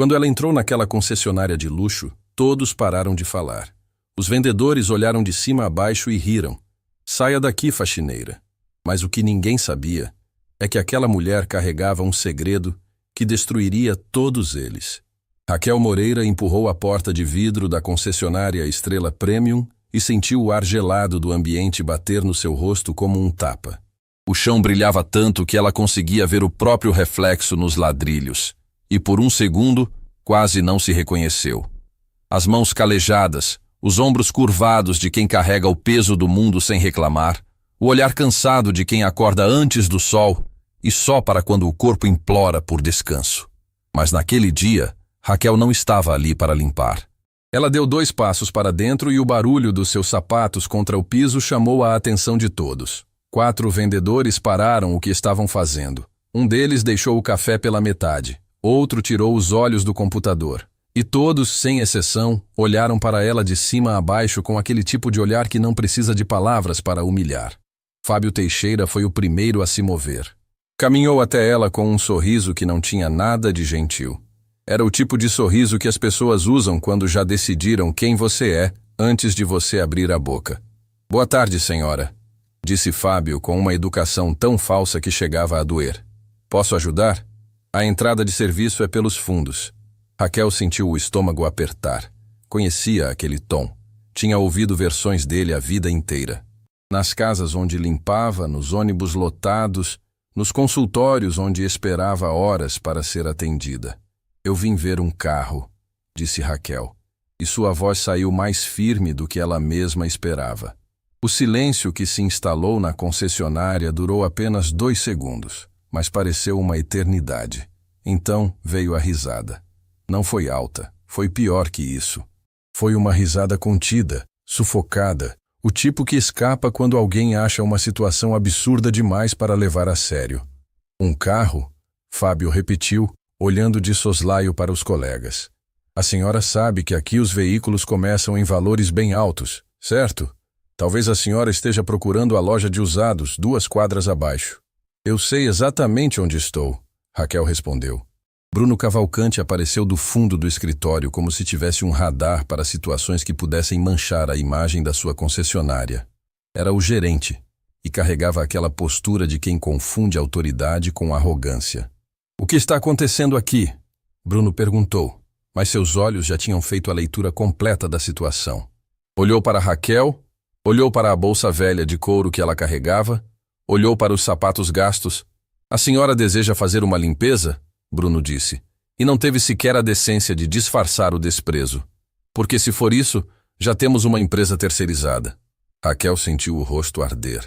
Quando ela entrou naquela concessionária de luxo, todos pararam de falar. Os vendedores olharam de cima a baixo e riram. Saia daqui, faxineira. Mas o que ninguém sabia é que aquela mulher carregava um segredo que destruiria todos eles. Raquel Moreira empurrou a porta de vidro da concessionária Estrela Premium e sentiu o ar gelado do ambiente bater no seu rosto como um tapa. O chão brilhava tanto que ela conseguia ver o próprio reflexo nos ladrilhos, e por um segundo quase não se reconheceu. As mãos calejadas, os ombros curvados de quem carrega o peso do mundo sem reclamar, o olhar cansado de quem acorda antes do sol e só para quando o corpo implora por descanso. Mas naquele dia, Raquel não estava ali para limpar. Ela deu 2 passos para dentro e o barulho dos seus sapatos contra o piso chamou a atenção de todos. 4 vendedores pararam o que estavam fazendo. Um deles deixou o café pela metade, outro tirou os olhos do computador. E todos, sem exceção, olharam para ela de cima a baixo com aquele tipo de olhar que não precisa de palavras para humilhar. Fábio Teixeira foi o primeiro a se mover. Caminhou até ela com um sorriso que não tinha nada de gentil. Era o tipo de sorriso que as pessoas usam quando já decidiram quem você é antes de você abrir a boca. Boa tarde, senhora, disse Fábio com uma educação tão falsa que chegava a doer. Posso ajudar? A entrada de serviço é pelos fundos. Raquel sentiu o estômago apertar. Conhecia aquele tom. Tinha ouvido versões dele a vida inteira. Nas casas onde limpava, nos ônibus lotados, nos consultórios onde esperava horas para ser atendida. Eu vim ver um carro, disse Raquel, e sua voz saiu mais firme do que ela mesma esperava. O silêncio que se instalou na concessionária durou apenas 2 segundos, mas pareceu uma eternidade. Então veio a risada. Não foi alta, foi pior que isso. Foi uma risada contida, sufocada, o tipo que escapa quando alguém acha uma situação absurda demais para levar a sério. Um carro? Fábio repetiu, olhando de soslaio para os colegas. A senhora sabe que aqui os veículos começam em valores bem altos, certo? Talvez a senhora esteja procurando a loja de usados 2 quadras abaixo. Eu sei exatamente onde estou, Raquel respondeu. Bruno Cavalcante apareceu do fundo do escritório como se tivesse um radar para situações que pudessem manchar a imagem da sua concessionária. Era o gerente e carregava aquela postura de quem confunde autoridade com arrogância. O que está acontecendo aqui? Bruno perguntou, mas seus olhos já tinham feito a leitura completa da situação. Olhou para Raquel, olhou para a bolsa velha de couro que ela carregava, olhou para os sapatos gastos. A senhora deseja fazer uma limpeza? Bruno disse, e não teve sequer a decência de disfarçar o desprezo. Porque se for isso, já temos uma empresa terceirizada. Raquel sentiu o rosto arder.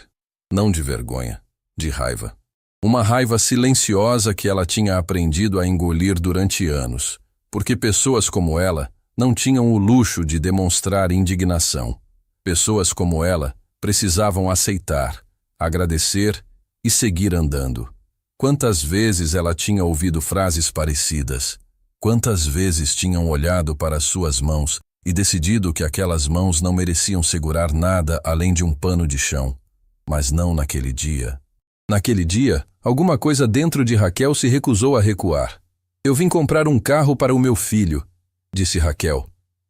Não de vergonha, de raiva. Uma raiva silenciosa que ela tinha aprendido a engolir durante anos, porque pessoas como ela não tinham o luxo de demonstrar indignação. Pessoas como ela precisavam aceitar, agradecer e seguir andando. Quantas vezes ela tinha ouvido frases parecidas? Quantas vezes tinham olhado para suas mãos e decidido que aquelas mãos não mereciam segurar nada além de um pano de chão? Mas não naquele dia. Naquele dia, alguma coisa dentro de Raquel se recusou a recuar. Eu vim comprar um carro para o meu filho, disse Raquel.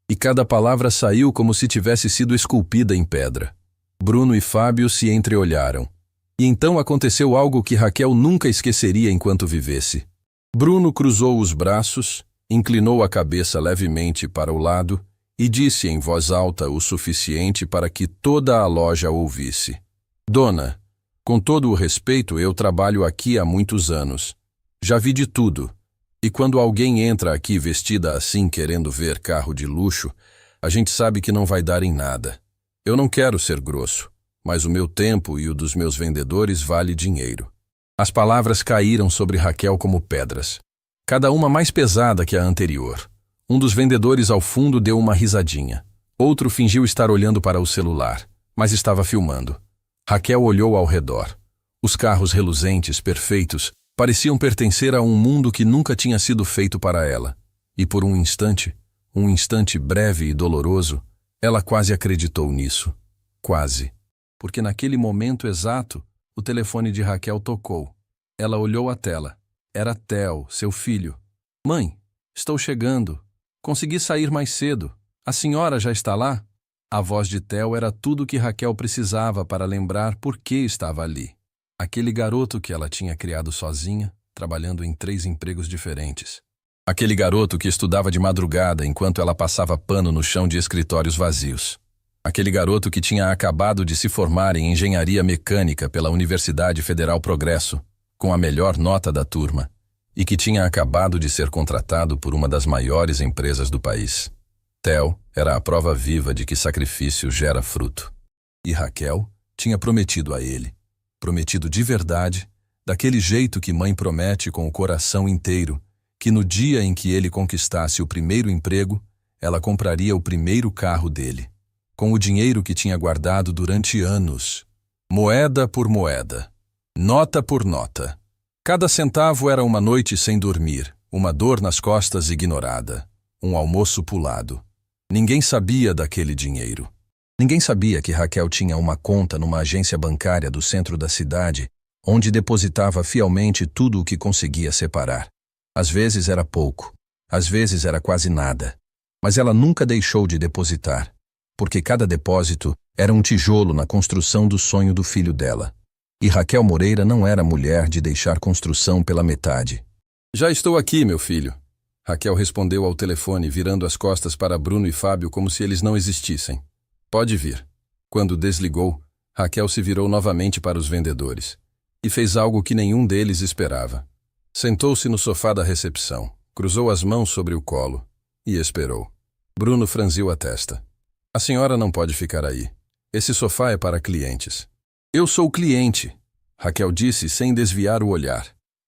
E cada palavra saiu como se tivesse sido esculpida em pedra. Bruno e Fábio se entreolharam. E então aconteceu algo que Raquel nunca esqueceria enquanto vivesse. Bruno cruzou os braços, inclinou a cabeça levemente para o lado e disse em voz alta o suficiente para que toda a loja ouvisse. Dona, com todo o respeito, eu trabalho aqui há muitos anos. Já vi de tudo. E quando alguém entra aqui vestida assim querendo ver carro de luxo, a gente sabe que não vai dar em nada. Eu não quero ser grosso, mas o meu tempo e o dos meus vendedores vale dinheiro. As palavras caíram sobre Raquel como pedras, cada uma mais pesada que a anterior. Um dos vendedores ao fundo deu uma risadinha. Outro fingiu estar olhando para o celular, mas estava filmando. Raquel olhou ao redor. Os carros reluzentes, perfeitos, pareciam pertencer a um mundo que nunca tinha sido feito para ela. E por um instante breve e doloroso, ela quase acreditou nisso. Quase. Porque naquele momento exato, o telefone de Raquel tocou. Ela olhou a tela. Era Theo, seu filho. Mãe, Estou chegando. Consegui sair mais cedo. A senhora já está lá? A voz de Theo era tudo o que Raquel precisava para lembrar por que estava ali. Aquele garoto que ela tinha criado sozinha, trabalhando em 3 empregos diferentes. Aquele garoto que estudava de madrugada enquanto ela passava pano no chão de escritórios vazios. Aquele garoto que tinha acabado de se formar em engenharia mecânica pela Universidade Federal Progresso, com a melhor nota da turma, e que tinha acabado de ser contratado por uma das maiores empresas do país. Theo era a prova viva de que sacrifício gera fruto. E Raquel tinha prometido a ele, prometido de verdade, daquele jeito que mãe promete com o coração inteiro, que no dia em que ele conquistasse o primeiro emprego, ela compraria o primeiro carro dele, com o dinheiro que tinha guardado durante anos, moeda por moeda, nota por nota. Cada centavo era uma noite sem dormir, uma dor nas costas ignorada, um almoço pulado. Ninguém sabia daquele dinheiro. Ninguém sabia que Raquel tinha uma conta numa agência bancária do centro da cidade, onde depositava fielmente tudo o que conseguia separar. Às vezes era pouco, às vezes era quase nada, mas ela nunca deixou de depositar, porque cada depósito era um tijolo na construção do sonho do filho dela. E Raquel Moreira não era mulher de deixar construção pela metade. Já estou aqui, meu filho. Raquel respondeu ao telefone, virando as costas para Bruno e Fábio como se eles não existissem. Pode vir. Quando desligou, Raquel se virou novamente para os vendedores e fez algo que nenhum deles esperava. Sentou-se no sofá da recepção, cruzou as mãos sobre o colo e esperou. Bruno franziu a testa. A senhora não pode ficar aí. Esse sofá é para clientes. Eu sou cliente, Raquel disse sem desviar o olhar.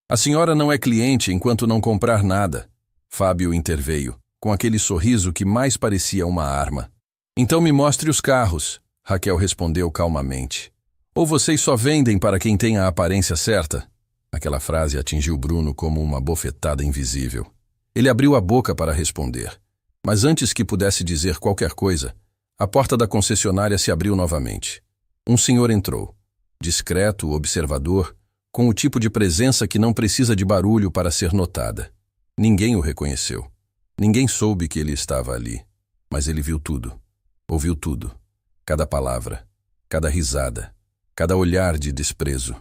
A senhora não é cliente enquanto não comprar nada. Fábio interveio, com aquele sorriso que mais parecia uma arma. Então me mostre os carros, Raquel respondeu calmamente. Ou vocês só vendem para quem tem a aparência certa? Aquela frase atingiu Bruno como uma bofetada invisível. Ele abriu a boca para responder, mas antes que pudesse dizer qualquer coisa, a porta da concessionária se abriu novamente. Um senhor entrou, discreto, observador, com o tipo de presença que não precisa de barulho para ser notada. Ninguém o reconheceu. Ninguém soube que ele estava ali. Mas ele viu tudo. Ouviu tudo. Cada palavra, cada risada, cada olhar de desprezo.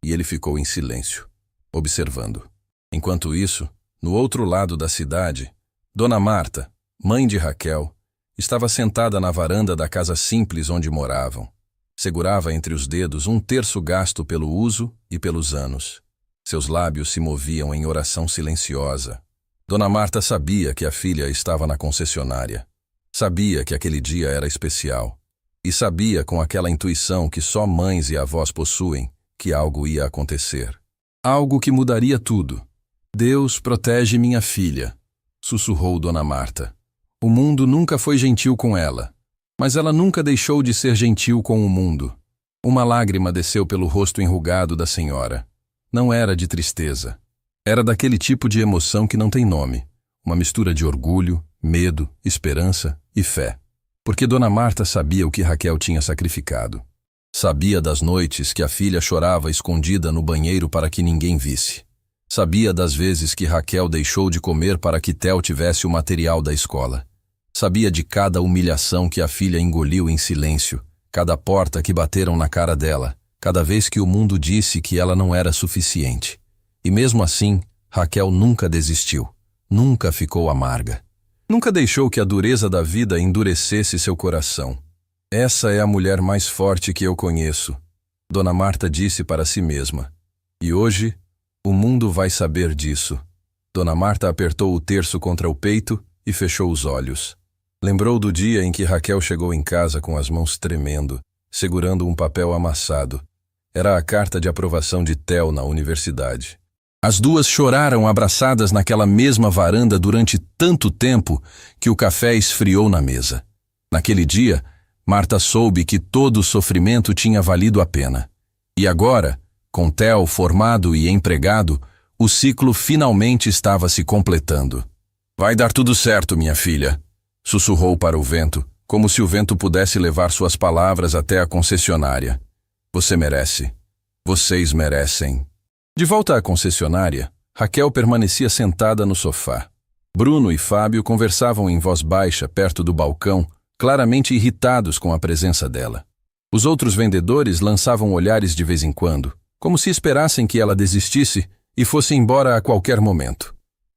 E ele ficou em silêncio, observando. Enquanto isso, no outro lado da cidade, Dona Marta, mãe de Raquel, estava sentada na varanda da casa simples onde moravam. Segurava entre os dedos um terço gasto pelo uso e pelos anos. Seus lábios se moviam em oração silenciosa. Dona Marta sabia que a filha estava na concessionária. Sabia que aquele dia era especial. E sabia com aquela intuição que só mães e avós possuem que algo ia acontecer. Algo que mudaria tudo. Deus protege minha filha, sussurrou Dona Marta. O mundo nunca foi gentil com ela. Mas ela nunca deixou de ser gentil com o mundo. Uma lágrima desceu pelo rosto enrugado da senhora. Não era de tristeza. Era daquele tipo de emoção que não tem nome. Uma mistura de orgulho, medo, esperança e fé. Porque Dona Marta sabia o que Raquel tinha sacrificado. Sabia das noites que a filha chorava escondida no banheiro para que ninguém visse. Sabia das vezes que Raquel deixou de comer para que Theo tivesse o material da escola. Sabia de cada humilhação que a filha engoliu em silêncio, cada porta que bateram na cara dela, cada vez que o mundo disse que ela não era suficiente. E mesmo assim, Raquel nunca desistiu, nunca ficou amarga. Nunca deixou que a dureza da vida endurecesse seu coração. Essa é a mulher mais forte que eu conheço, Dona Marta disse para si mesma. E hoje, o mundo vai saber disso. Dona Marta apertou o terço contra o peito e fechou os olhos. Lembrou do dia em que Raquel chegou em casa com as mãos tremendo, segurando um papel amassado. Era a carta de aprovação de Theo na universidade. As duas choraram abraçadas naquela mesma varanda durante tanto tempo que o café esfriou na mesa. Naquele dia, Marta soube que todo o sofrimento tinha valido a pena. E agora, com Theo formado e empregado, o ciclo finalmente estava se completando. Vai dar tudo certo, minha filha, sussurrou para o vento, como se o vento pudesse levar suas palavras até a concessionária. Você merece. Vocês merecem. De volta à concessionária, Raquel permanecia sentada no sofá. Bruno e Fábio conversavam em voz baixa perto do balcão, claramente irritados com a presença dela. Os outros vendedores lançavam olhares de vez em quando, como se esperassem que ela desistisse e fosse embora a qualquer momento.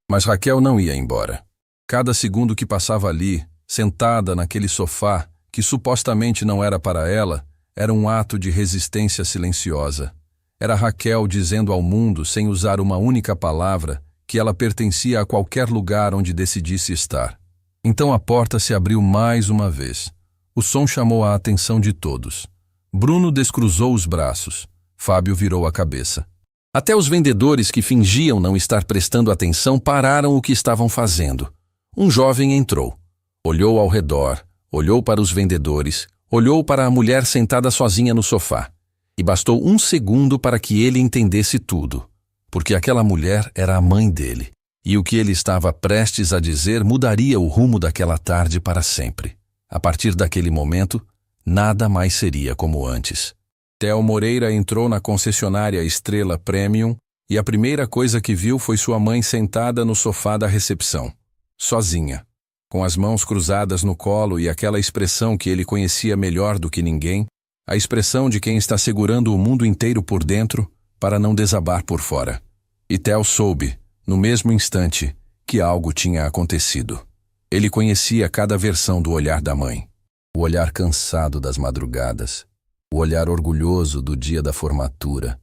Mas Raquel não ia embora. Cada segundo que passava ali, sentada naquele sofá, que supostamente não era para ela, era um ato de resistência silenciosa. Era Raquel dizendo ao mundo, sem usar uma única palavra, que ela pertencia a qualquer lugar onde decidisse estar. Então a porta se abriu mais uma vez. O som chamou a atenção de todos. Bruno descruzou os braços. Fábio virou a cabeça. Até os vendedores que fingiam não estar prestando atenção pararam o que estavam fazendo. Um jovem entrou. Olhou ao redor, olhou para os vendedores, olhou para a mulher sentada sozinha no sofá. E bastou um segundo para que ele entendesse tudo. Porque aquela mulher era a mãe dele. E o que ele estava prestes a dizer mudaria o rumo daquela tarde para sempre. A partir daquele momento, nada mais seria como antes. Theo Moreira entrou na concessionária Estrela Premium e a primeira coisa que viu foi sua mãe sentada no sofá da recepção, sozinha, com as mãos cruzadas no colo e aquela expressão que ele conhecia melhor do que ninguém, a expressão de quem está segurando o mundo inteiro por dentro para não desabar por fora. E Theo soube, no mesmo instante, que algo tinha acontecido. Ele conhecia cada versão do olhar da mãe. O olhar cansado das madrugadas. O olhar orgulhoso do dia da formatura.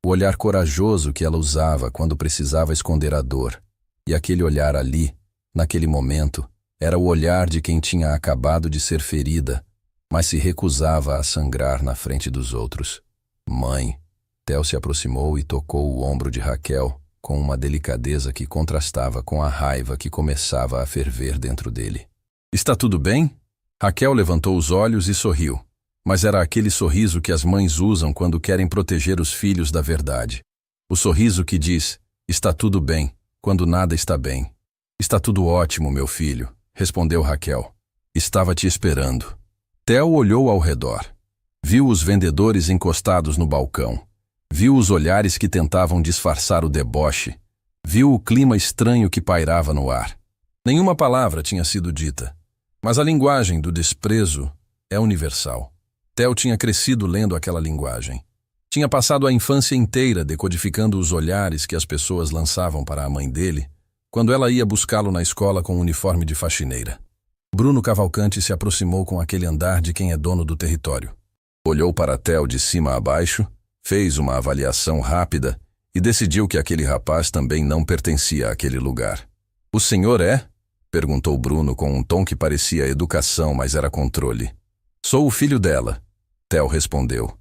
O olhar corajoso que ela usava quando precisava esconder a dor. E aquele olhar ali, naquele momento, era o olhar de quem tinha acabado de ser ferida, mas se recusava a sangrar na frente dos outros. Mãe. Theo se aproximou e tocou o ombro de Raquel, com uma delicadeza que contrastava com a raiva que começava a ferver dentro dele. Está tudo bem? Raquel levantou os olhos e sorriu. Mas era aquele sorriso que as mães usam quando querem proteger os filhos da verdade. O sorriso que diz, está tudo bem, quando nada está bem. Está tudo ótimo, meu filho, respondeu Raquel. Estava te esperando. Theo olhou ao redor. Viu os vendedores encostados no balcão. Viu os olhares que tentavam disfarçar o deboche. Viu o clima estranho que pairava no ar. Nenhuma palavra tinha sido dita, mas a linguagem do desprezo é universal. Theo tinha crescido lendo aquela linguagem. Tinha passado a infância inteira decodificando os olhares que as pessoas lançavam para a mãe dele quando ela ia buscá-lo na escola com um uniforme de faxineira. Bruno Cavalcante se aproximou com aquele andar de quem é dono do território. Olhou para Theo de cima a baixo, fez uma avaliação rápida e decidiu que aquele rapaz também não pertencia àquele lugar. O senhor é? Perguntou Bruno com um tom que parecia educação, mas era controle. Sou o filho dela, Theo respondeu.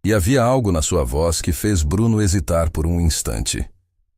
E havia algo na sua voz que fez Bruno hesitar por um instante.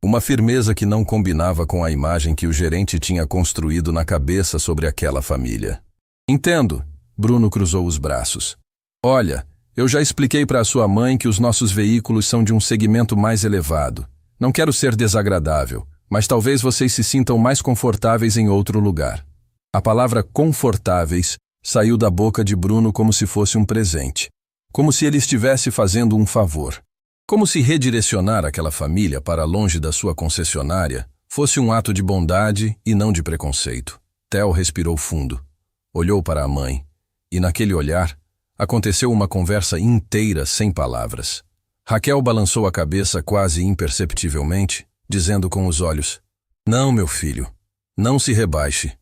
Uma firmeza que não combinava com a imagem que o gerente tinha construído na cabeça sobre aquela família. Entendo, Bruno cruzou os braços. Olha, eu já expliquei para a sua mãe que os nossos veículos são de um segmento mais elevado. Não quero ser desagradável, mas talvez vocês se sintam mais confortáveis em outro lugar. A palavra confortáveis saiu da boca de Bruno como se fosse um presente, como se ele estivesse fazendo um favor. Como se redirecionar aquela família para longe da sua concessionária fosse um ato de bondade e não de preconceito. Theo respirou fundo, olhou para a mãe, e naquele olhar aconteceu uma conversa inteira sem palavras. Raquel balançou a cabeça quase imperceptivelmente, dizendo com os olhos, não, meu filho, não se rebaixe.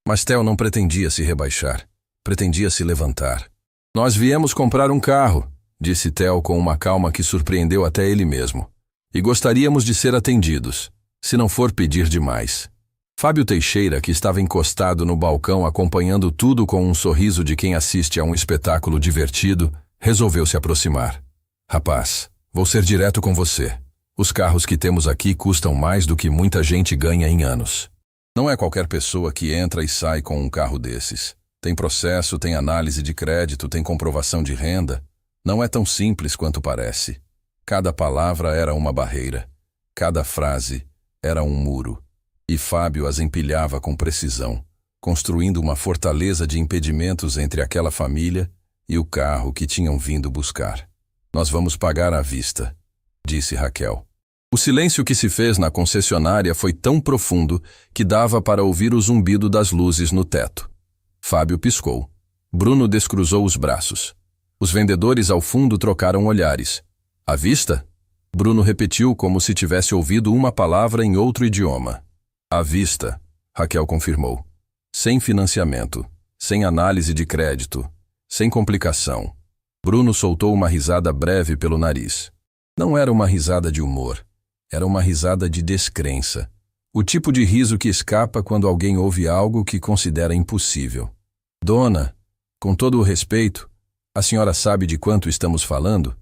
Mas Theo não pretendia se rebaixar, pretendia se levantar. Nós viemos comprar um carro, disse Theo com uma calma que surpreendeu até ele mesmo. E gostaríamos de ser atendidos, se não for pedir demais. Fábio Teixeira, que estava encostado no balcão acompanhando tudo com um sorriso de quem assiste a um espetáculo divertido, resolveu se aproximar. Rapaz, vou ser direto com você. Os carros que temos aqui custam mais do que muita gente ganha em anos. Não é qualquer pessoa que entra e sai com um carro desses. Tem processo, tem análise de crédito, tem comprovação de renda. Não é tão simples quanto parece. Cada palavra era uma barreira. Cada frase era um muro. E Fábio as empilhava com precisão, construindo uma fortaleza de impedimentos entre aquela família e o carro que tinham vindo buscar. Nós vamos pagar à vista, disse Raquel. O silêncio que se fez na concessionária foi tão profundo que dava para ouvir o zumbido das luzes no teto. Fábio piscou. Bruno descruzou os braços. Os vendedores ao fundo trocaram olhares. À vista? Bruno repetiu como se tivesse ouvido uma palavra em outro idioma. À vista, Raquel confirmou. Sem financiamento, sem análise de crédito, sem complicação. Bruno soltou uma risada breve pelo nariz. Não era uma risada de humor. Era uma risada de descrença. O tipo de riso que escapa quando alguém ouve algo que considera impossível. Dona, com todo o respeito, a senhora sabe de quanto estamos falando?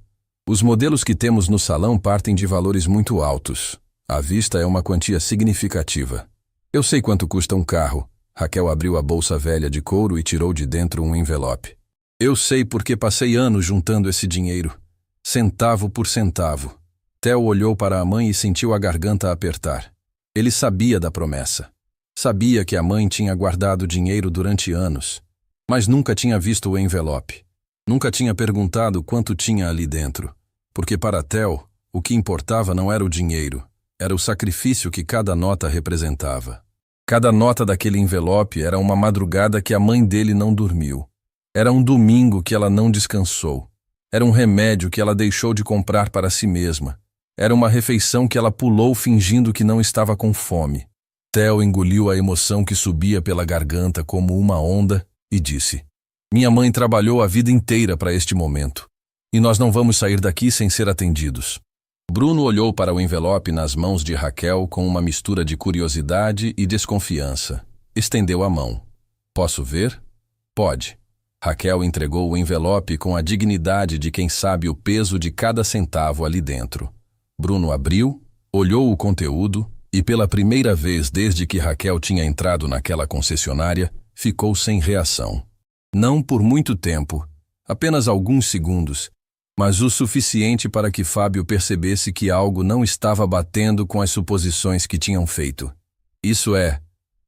Os modelos que temos no salão partem de valores muito altos. À vista é uma quantia significativa. Eu sei quanto custa um carro. Raquel abriu a bolsa velha de couro e tirou de dentro um envelope. Eu sei porque passei anos juntando esse dinheiro. Centavo por centavo. Theo olhou para a mãe e sentiu a garganta apertar. Ele sabia da promessa. Sabia que a mãe tinha guardado dinheiro durante anos, mas nunca tinha visto o envelope. Nunca tinha perguntado quanto tinha ali dentro, porque para Theo, o que importava não era o dinheiro, era o sacrifício que cada nota representava. Cada nota daquele envelope era uma madrugada que a mãe dele não dormiu. Era um domingo que ela não descansou. Era um remédio que ela deixou de comprar para si mesma. Era uma refeição que ela pulou fingindo que não estava com fome. Theo engoliu a emoção que subia pela garganta como uma onda e disse: Minha mãe trabalhou a vida inteira para este momento. E nós não vamos sair daqui sem ser atendidos. Bruno olhou para o envelope nas mãos de Raquel com uma mistura de curiosidade e desconfiança. Estendeu a mão. Posso ver? Pode. Raquel entregou o envelope com a dignidade de quem sabe o peso de cada centavo ali dentro. Bruno abriu, olhou o conteúdo e, pela primeira vez desde que Raquel tinha entrado naquela concessionária, ficou sem reação. Não por muito tempo, apenas alguns segundos, mas o suficiente para que Fábio percebesse que algo não estava batendo com as suposições que tinham feito. Isso é,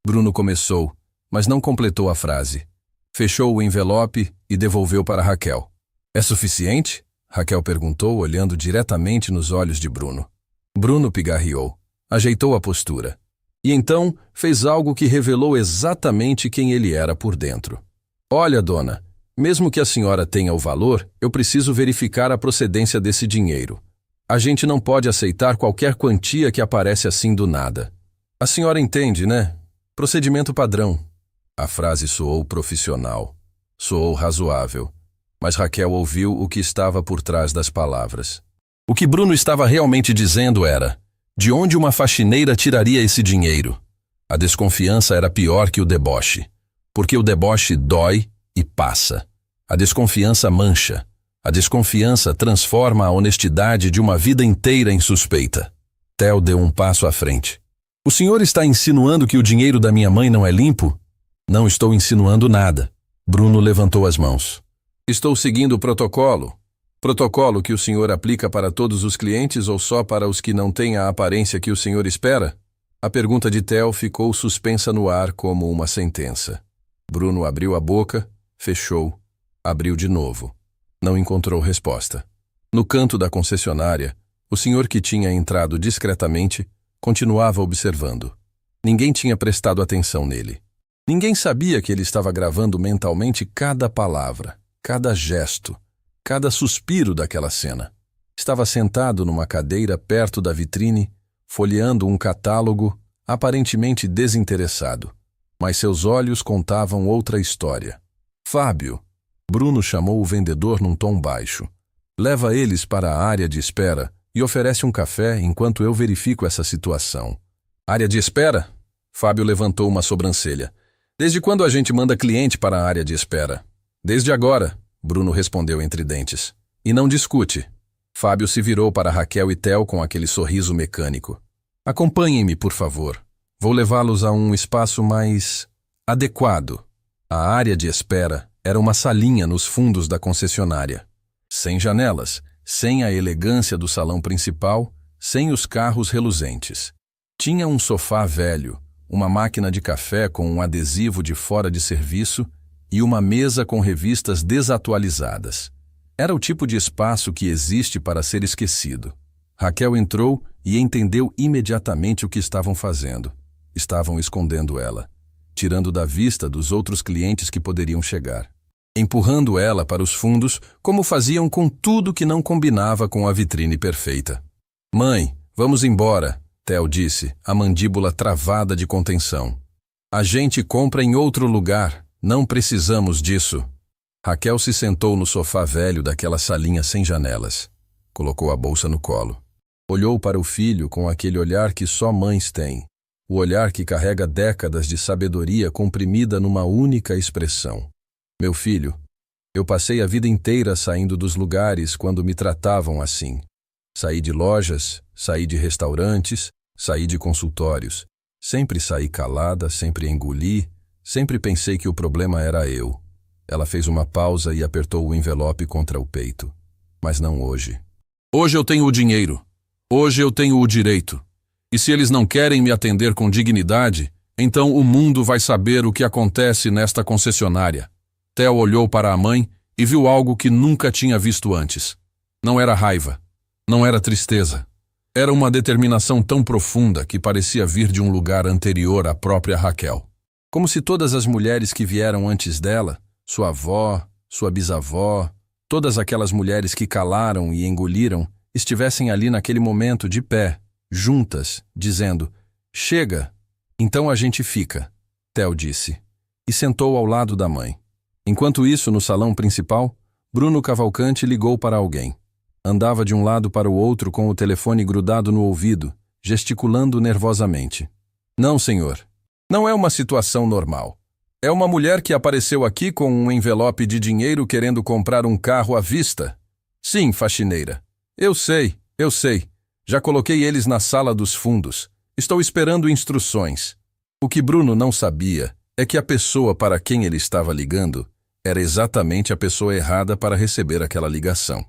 Bruno começou, mas não completou a frase. Fechou o envelope e devolveu para Raquel. É suficiente? Raquel perguntou, olhando diretamente nos olhos de Bruno. Bruno pigarreou, ajeitou a postura. E então fez algo que revelou exatamente quem ele era por dentro. Olha, dona, mesmo que a senhora tenha o valor, eu preciso verificar a procedência desse dinheiro. A gente não pode aceitar qualquer quantia que aparece assim do nada. A senhora entende, né? Procedimento padrão. A frase soou profissional. Soou razoável. Mas Raquel ouviu o que estava por trás das palavras. O que Bruno estava realmente dizendo era: de onde uma faxineira tiraria esse dinheiro? A desconfiança era pior que o deboche, porque o deboche dói e passa. A desconfiança mancha. A desconfiança transforma a honestidade de uma vida inteira em suspeita. Theo deu um passo à frente. O senhor está insinuando que o dinheiro da minha mãe não é limpo? Não estou insinuando nada. Bruno levantou as mãos. Estou seguindo o protocolo. Protocolo que o senhor aplica para todos os clientes ou só para os que não têm a aparência que o senhor espera? A pergunta de Theo ficou suspensa no ar como uma sentença. Bruno abriu a boca, fechou, abriu de novo. Não encontrou resposta. No canto da concessionária, o senhor que tinha entrado discretamente continuava observando. Ninguém tinha prestado atenção nele. Ninguém sabia que ele estava gravando mentalmente cada palavra, cada gesto, cada suspiro daquela cena. Estava sentado numa cadeira perto da vitrine, folheando um catálogo, aparentemente desinteressado. Mas seus olhos contavam outra história. Fábio, Bruno chamou o vendedor num tom baixo. Leva eles para a área de espera e oferece um café enquanto eu verifico essa situação. Área de espera? Fábio levantou uma sobrancelha. Desde quando a gente manda cliente para a área de espera? Desde agora, Bruno respondeu entre dentes. E não discute. Fábio se virou para Raquel e Theo com aquele sorriso mecânico. Acompanhem-me, por favor. Vou levá-los a um espaço mais adequado. A área de espera era uma salinha nos fundos da concessionária. Sem janelas, sem a elegância do salão principal, sem os carros reluzentes. Tinha um sofá velho, uma máquina de café com um adesivo de fora de serviço e uma mesa com revistas desatualizadas. Era o tipo de espaço que existe para ser esquecido. Raquel entrou e entendeu imediatamente o que estavam fazendo. Estavam escondendo ela, tirando da vista dos outros clientes que poderiam chegar, empurrando ela para os fundos, como faziam com tudo que não combinava com a vitrine perfeita. Mãe, vamos embora, Theo disse, a mandíbula travada de contenção. A gente compra em outro lugar, não precisamos disso. Raquel se sentou no sofá velho daquela salinha sem janelas. Colocou a bolsa no colo. Olhou para o filho com aquele olhar que só mães têm. O olhar que carrega décadas de sabedoria comprimida numa única expressão. Meu filho, eu passei a vida inteira saindo dos lugares quando me tratavam assim. Saí de lojas, saí de restaurantes, saí de consultórios. Sempre saí calada, sempre engoli, sempre pensei que o problema era eu. Ela fez uma pausa e apertou o envelope contra o peito. Mas não hoje. Hoje eu tenho o dinheiro. Hoje eu tenho o direito. E se eles não querem me atender com dignidade, então o mundo vai saber o que acontece nesta concessionária. Theo olhou para a mãe e viu algo que nunca tinha visto antes. Não era raiva. Não era tristeza. Era uma determinação tão profunda que parecia vir de um lugar anterior à própria Raquel. Como se todas as mulheres que vieram antes dela, sua avó, sua bisavó, todas aquelas mulheres que calaram e engoliram, estivessem ali naquele momento de pé, juntas, dizendo, chega, então a gente fica, Theo disse, e sentou ao lado da mãe. Enquanto isso, no salão principal, Bruno Cavalcante ligou para alguém. Andava de um lado para o outro com o telefone grudado no ouvido, gesticulando nervosamente. Não, senhor. Não é uma situação normal. É uma mulher que apareceu aqui com um envelope de dinheiro querendo comprar um carro à vista. Sim, faxineira. Eu sei. Já coloquei eles na sala dos fundos. Estou esperando instruções. O que Bruno não sabia é que a pessoa para quem ele estava ligando era exatamente a pessoa errada para receber aquela ligação.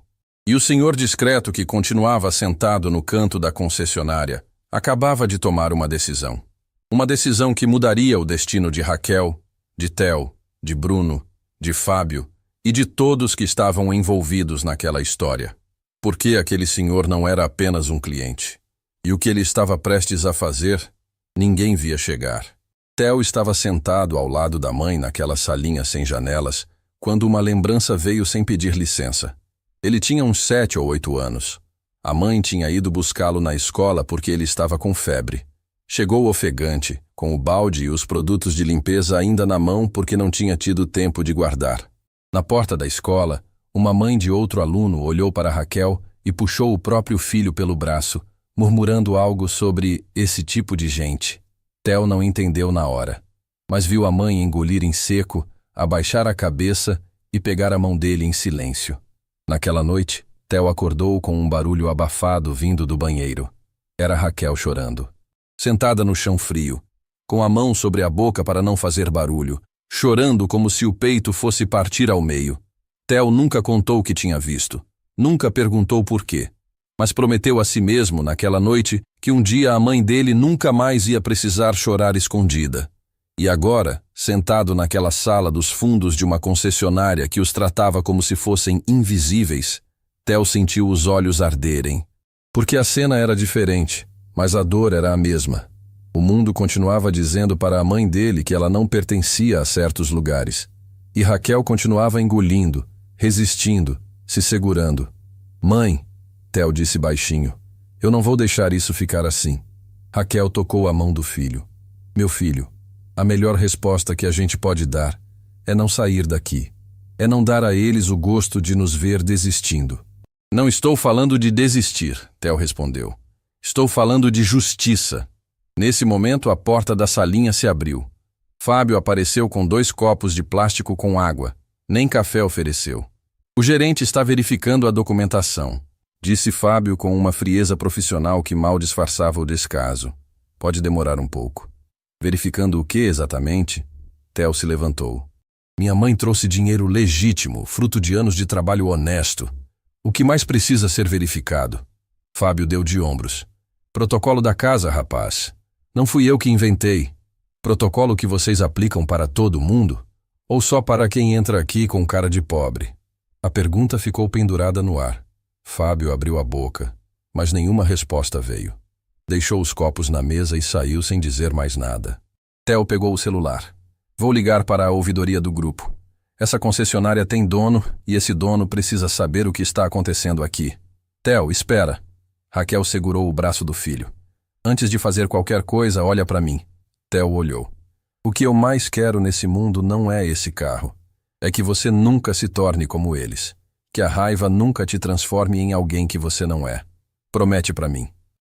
E o senhor discreto que continuava sentado no canto da concessionária acabava de tomar uma decisão. Uma decisão que mudaria o destino de Raquel, de Theo, de Bruno, de Fábio e de todos que estavam envolvidos naquela história. Porque aquele senhor não era apenas um cliente. E o que ele estava prestes a fazer, ninguém via chegar. Theo estava sentado ao lado da mãe naquela salinha sem janelas, quando uma lembrança veio sem pedir licença. Ele tinha uns 7 ou 8 anos. A mãe tinha ido buscá-lo na escola porque ele estava com febre. Chegou ofegante, com o balde e os produtos de limpeza ainda na mão porque não tinha tido tempo de guardar. Na porta da escola, uma mãe de outro aluno olhou para Raquel e puxou o próprio filho pelo braço, murmurando algo sobre esse tipo de gente. Theo não entendeu na hora, mas viu a mãe engolir em seco, abaixar a cabeça e pegar a mão dele em silêncio. Naquela noite, Theo acordou com um barulho abafado vindo do banheiro. Era Raquel chorando. Sentada no chão frio, com a mão sobre a boca para não fazer barulho, chorando como se o peito fosse partir ao meio. Theo nunca contou o que tinha visto, nunca perguntou por quê, mas prometeu a si mesmo naquela noite que um dia a mãe dele nunca mais ia precisar chorar escondida. E agora, sentado naquela sala dos fundos de uma concessionária que os tratava como se fossem invisíveis, Theo sentiu os olhos arderem. Porque a cena era diferente, mas a dor era a mesma. O mundo continuava dizendo para a mãe dele que ela não pertencia a certos lugares. E Raquel continuava engolindo, resistindo, se segurando. Mãe, Theo disse baixinho, eu não vou deixar isso ficar assim. Raquel tocou a mão do filho. Meu filho, a melhor resposta que a gente pode dar é não sair daqui. É não dar a eles o gosto de nos ver desistindo. Não estou falando de desistir, Theo respondeu. Estou falando de justiça. Nesse momento, a porta da salinha se abriu. Fábio apareceu com 2 copos de plástico com água. Nem café ofereceu. O gerente está verificando a documentação, disse Fábio com uma frieza profissional que mal disfarçava o descaso. Pode demorar um pouco. Verificando o que exatamente? Theo se levantou. Minha mãe trouxe dinheiro legítimo, fruto de anos de trabalho honesto. O que mais precisa ser verificado? Fábio deu de ombros. Protocolo da casa, rapaz. Não fui eu que inventei. Protocolo que vocês aplicam para todo mundo? Ou só para quem entra aqui com cara de pobre? A pergunta ficou pendurada no ar. Fábio abriu a boca, mas nenhuma resposta veio. Deixou os copos na mesa e saiu sem dizer mais nada. Theo pegou o celular. Vou ligar para a ouvidoria do grupo. Essa concessionária tem dono e esse dono precisa saber o que está acontecendo aqui. Theo, espera. Raquel segurou o braço do filho. Antes de fazer qualquer coisa, olha para mim. Theo olhou. O que eu mais quero nesse mundo não é esse carro. É que você nunca se torne como eles. Que a raiva nunca te transforme em alguém que você não é. Promete para mim.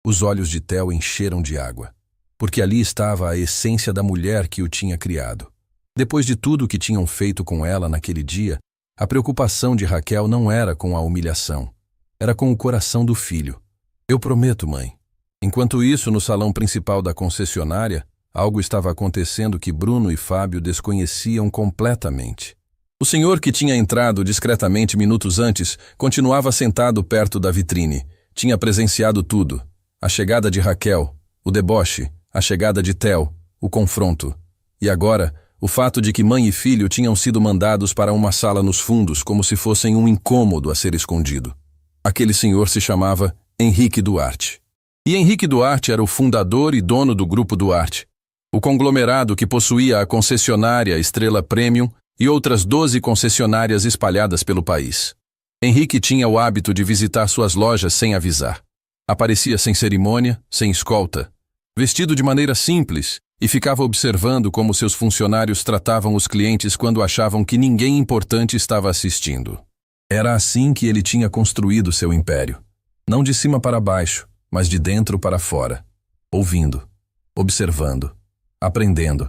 Os olhos de Theo encheram de água. Porque ali estava a essência da mulher que o tinha criado. Depois de tudo o que tinham feito com ela naquele dia, a preocupação de Raquel não era com a humilhação. Era com o coração do filho. Eu prometo, mãe. Enquanto isso, no salão principal da concessionária, algo estava acontecendo que Bruno e Fábio desconheciam completamente. O senhor que tinha entrado discretamente minutos antes continuava sentado perto da vitrine. Tinha presenciado tudo. A chegada de Raquel, o deboche, a chegada de Theo, o confronto. E agora, o fato de que mãe e filho tinham sido mandados para uma sala nos fundos como se fossem um incômodo a ser escondido. Aquele senhor se chamava Henrique Duarte. E Henrique Duarte era o fundador e dono do Grupo Duarte, o conglomerado que possuía a concessionária Estrela Premium e outras 12 concessionárias espalhadas pelo país. Henrique tinha o hábito de visitar suas lojas sem avisar. Aparecia sem cerimônia, sem escolta, vestido de maneira simples, e ficava observando como seus funcionários tratavam os clientes quando achavam que ninguém importante estava assistindo. Era assim que ele tinha construído seu império. Não de cima para baixo, mas de dentro para fora. Ouvindo, observando, aprendendo.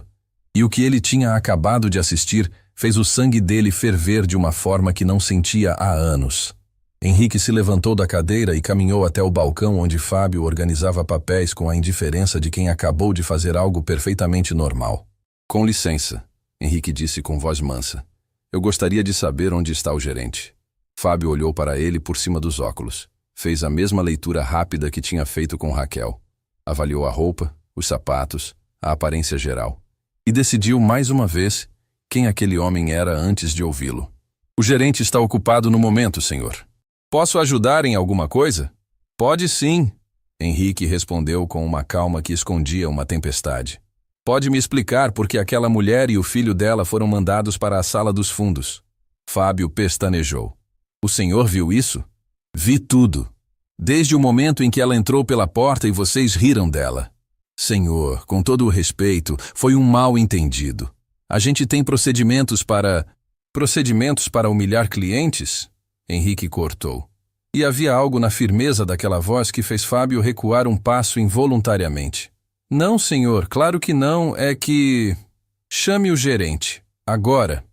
E o que ele tinha acabado de assistir fez o sangue dele ferver de uma forma que não sentia há anos. Henrique se levantou da cadeira e caminhou até o balcão onde Fábio organizava papéis com a indiferença de quem acabou de fazer algo perfeitamente normal. Com licença, Henrique disse com voz mansa. Eu gostaria de saber onde está o gerente. Fábio olhou para ele por cima dos óculos. Fez a mesma leitura rápida que tinha feito com Raquel. Avaliou a roupa, os sapatos, a aparência geral. E decidiu mais uma vez quem aquele homem era antes de ouvi-lo. O gerente está ocupado no momento, senhor. Posso ajudar em alguma coisa? Pode sim, Henrique respondeu com uma calma que escondia uma tempestade. Pode me explicar por que aquela mulher e o filho dela foram mandados para a sala dos fundos? Fábio pestanejou. O senhor viu isso? Vi tudo. Desde o momento em que ela entrou pela porta e vocês riram dela. Senhor, com todo o respeito, foi um mal-entendido. A gente tem procedimentos para humilhar clientes? Henrique cortou. E havia algo na firmeza daquela voz que fez Fábio recuar um passo involuntariamente. Não, senhor, claro que não, é que... Chame o gerente. Agora.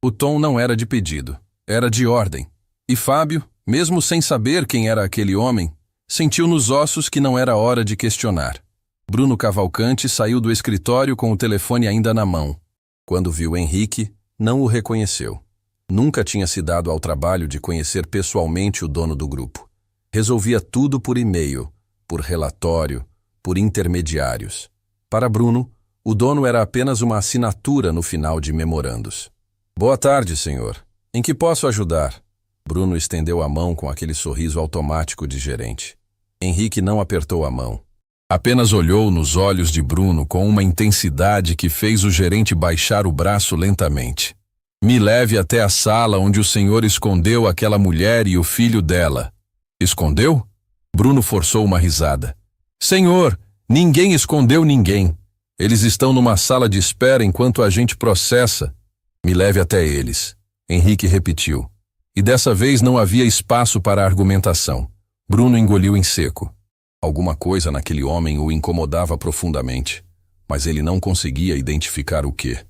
O tom não era de pedido, era de ordem. E Fábio, mesmo sem saber quem era aquele homem, sentiu nos ossos que não era hora de questionar. Bruno Cavalcante saiu do escritório com o telefone ainda na mão. Quando viu Henrique, não o reconheceu. Nunca tinha se dado ao trabalho de conhecer pessoalmente o dono do grupo. Resolvia tudo por e-mail, por relatório, por intermediários. Para Bruno, o dono era apenas uma assinatura no final de memorandos. Boa tarde, senhor. Em que posso ajudar? Bruno estendeu a mão com aquele sorriso automático de gerente. Henrique não apertou a mão. Apenas olhou nos olhos de Bruno com uma intensidade que fez o gerente baixar o braço lentamente. Me leve até a sala onde o senhor escondeu aquela mulher e o filho dela. Escondeu? Bruno forçou uma risada. Senhor, ninguém escondeu ninguém. Eles estão numa sala de espera enquanto a gente processa. Me leve até eles. Henrique repetiu. E dessa vez não havia espaço para argumentação. Bruno engoliu em seco. Alguma coisa naquele homem o incomodava profundamente, mas ele não conseguia identificar o quê.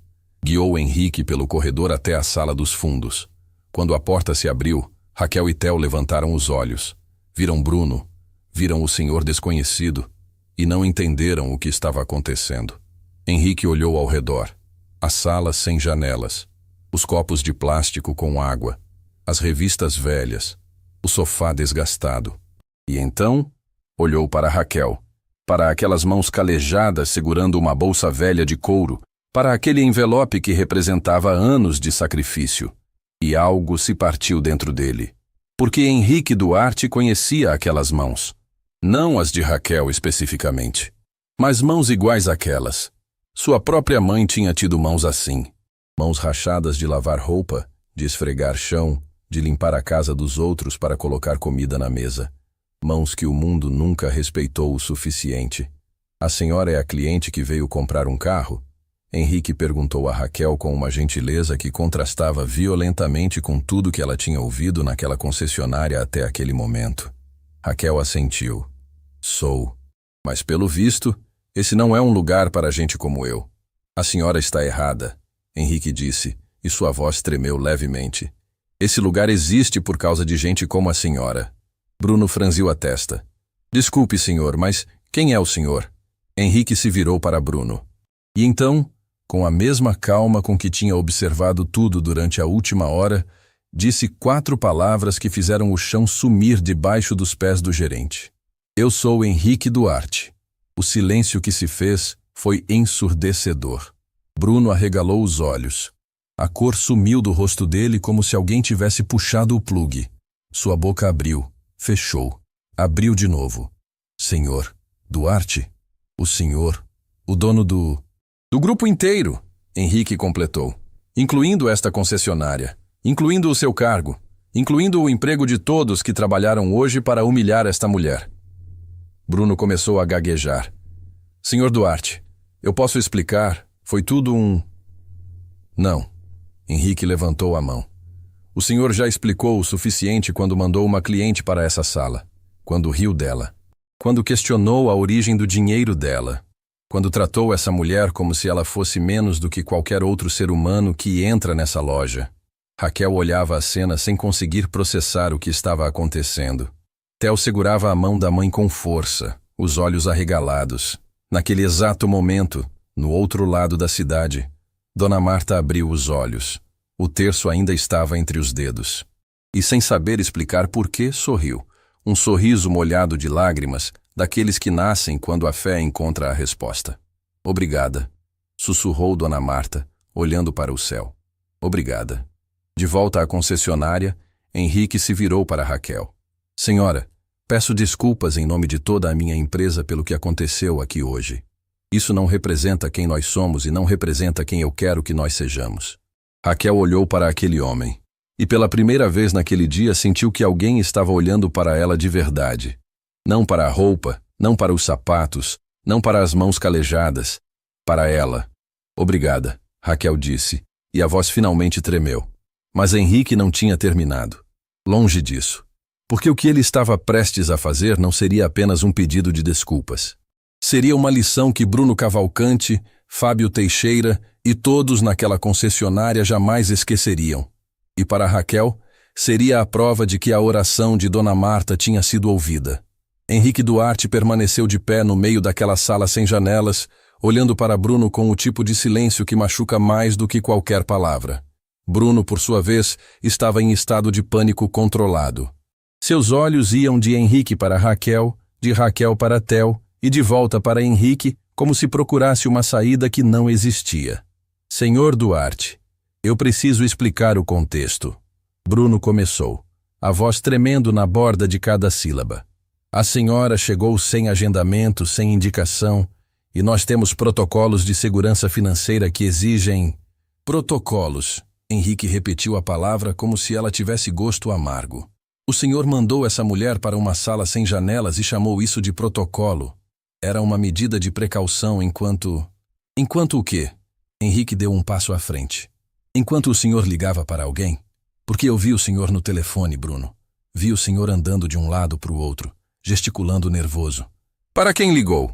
Guiou Henrique pelo corredor até a sala dos fundos. Quando a porta se abriu, Raquel e Theo levantaram os olhos. Viram Bruno, viram o senhor desconhecido e não entenderam o que estava acontecendo. Henrique olhou ao redor. A sala sem janelas, os copos de plástico com água, as revistas velhas, o sofá desgastado. E então, olhou para Raquel, para aquelas mãos calejadas segurando uma bolsa velha de couro, para aquele envelope que representava anos de sacrifício. E algo se partiu dentro dele. Porque Henrique Duarte conhecia aquelas mãos. Não as de Raquel especificamente, mas mãos iguais àquelas. Sua própria mãe tinha tido mãos assim. Mãos rachadas de lavar roupa, de esfregar chão, de limpar a casa dos outros para colocar comida na mesa. Mãos que o mundo nunca respeitou o suficiente. A senhora é a cliente que veio comprar um carro? Henrique perguntou a Raquel com uma gentileza que contrastava violentamente com tudo que ela tinha ouvido naquela concessionária até aquele momento. Raquel assentiu. Sou. Mas pelo visto, esse não é um lugar para gente como eu. A senhora está errada, Henrique disse, e sua voz tremeu levemente. Esse lugar existe por causa de gente como a senhora. Bruno franziu a testa. Desculpe, senhor, mas quem é o senhor? Henrique se virou para Bruno. E então, com a mesma calma com que tinha observado tudo durante a última hora, disse 4 palavras que fizeram o chão sumir debaixo dos pés do gerente. Eu sou Henrique Duarte. O silêncio que se fez foi ensurdecedor. Bruno arregalou os olhos. A cor sumiu do rosto dele como se alguém tivesse puxado o plugue. Sua boca abriu, fechou, abriu de novo. Senhor Duarte? O senhor? O dono do grupo inteiro, Henrique completou. Incluindo esta concessionária, incluindo o seu cargo, incluindo o emprego de todos que trabalharam hoje para humilhar esta mulher. Bruno começou a gaguejar. Senhor Duarte, eu posso explicar, foi tudo um... Não. Henrique levantou a mão. O senhor já explicou o suficiente quando mandou uma cliente para essa sala, quando riu dela, quando questionou a origem do dinheiro dela, quando tratou essa mulher como se ela fosse menos do que qualquer outro ser humano que entra nessa loja. Raquel olhava a cena sem conseguir processar o que estava acontecendo. Theo segurava a mão da mãe com força, os olhos arregalados. Naquele exato momento, no outro lado da cidade, Dona Marta abriu os olhos. O terço ainda estava entre os dedos. E sem saber explicar por que, sorriu. Um sorriso molhado de lágrimas, daqueles que nascem quando a fé encontra a resposta. Obrigada, sussurrou Dona Marta, olhando para o céu. Obrigada. De volta à concessionária, Henrique se virou para Raquel. Senhora, peço desculpas em nome de toda a minha empresa pelo que aconteceu aqui hoje. Isso não representa quem nós somos e não representa quem eu quero que nós sejamos. Raquel olhou para aquele homem. E pela primeira vez naquele dia sentiu que alguém estava olhando para ela de verdade. Não para a roupa, não para os sapatos, não para as mãos calejadas. Para ela. Obrigada, Raquel disse, e a voz finalmente tremeu. Mas Henrique não tinha terminado. Longe disso. Porque o que ele estava prestes a fazer não seria apenas um pedido de desculpas. Seria uma lição que Bruno Cavalcante, Fábio Teixeira e todos naquela concessionária jamais esqueceriam. E para Raquel, seria a prova de que a oração de Dona Marta tinha sido ouvida. Henrique Duarte permaneceu de pé no meio daquela sala sem janelas, olhando para Bruno com o tipo de silêncio que machuca mais do que qualquer palavra. Bruno, por sua vez, estava em estado de pânico controlado. Seus olhos iam de Henrique para Raquel, de Raquel para Theo e de volta para Henrique, como se procurasse uma saída que não existia. Senhor Duarte, eu preciso explicar o contexto. Bruno começou, a voz tremendo na borda de cada sílaba. A senhora chegou sem agendamento, sem indicação, e nós temos protocolos de segurança financeira que exigem... Protocolos. Henrique repetiu a palavra como se ela tivesse gosto amargo. O senhor mandou essa mulher para uma sala sem janelas e chamou isso de protocolo. Era uma medida de precaução enquanto... Enquanto o quê? Henrique deu um passo à frente. Enquanto o senhor ligava para alguém? Porque eu vi o senhor no telefone, Bruno. Vi o senhor andando de um lado para o outro, gesticulando nervoso. Para quem ligou?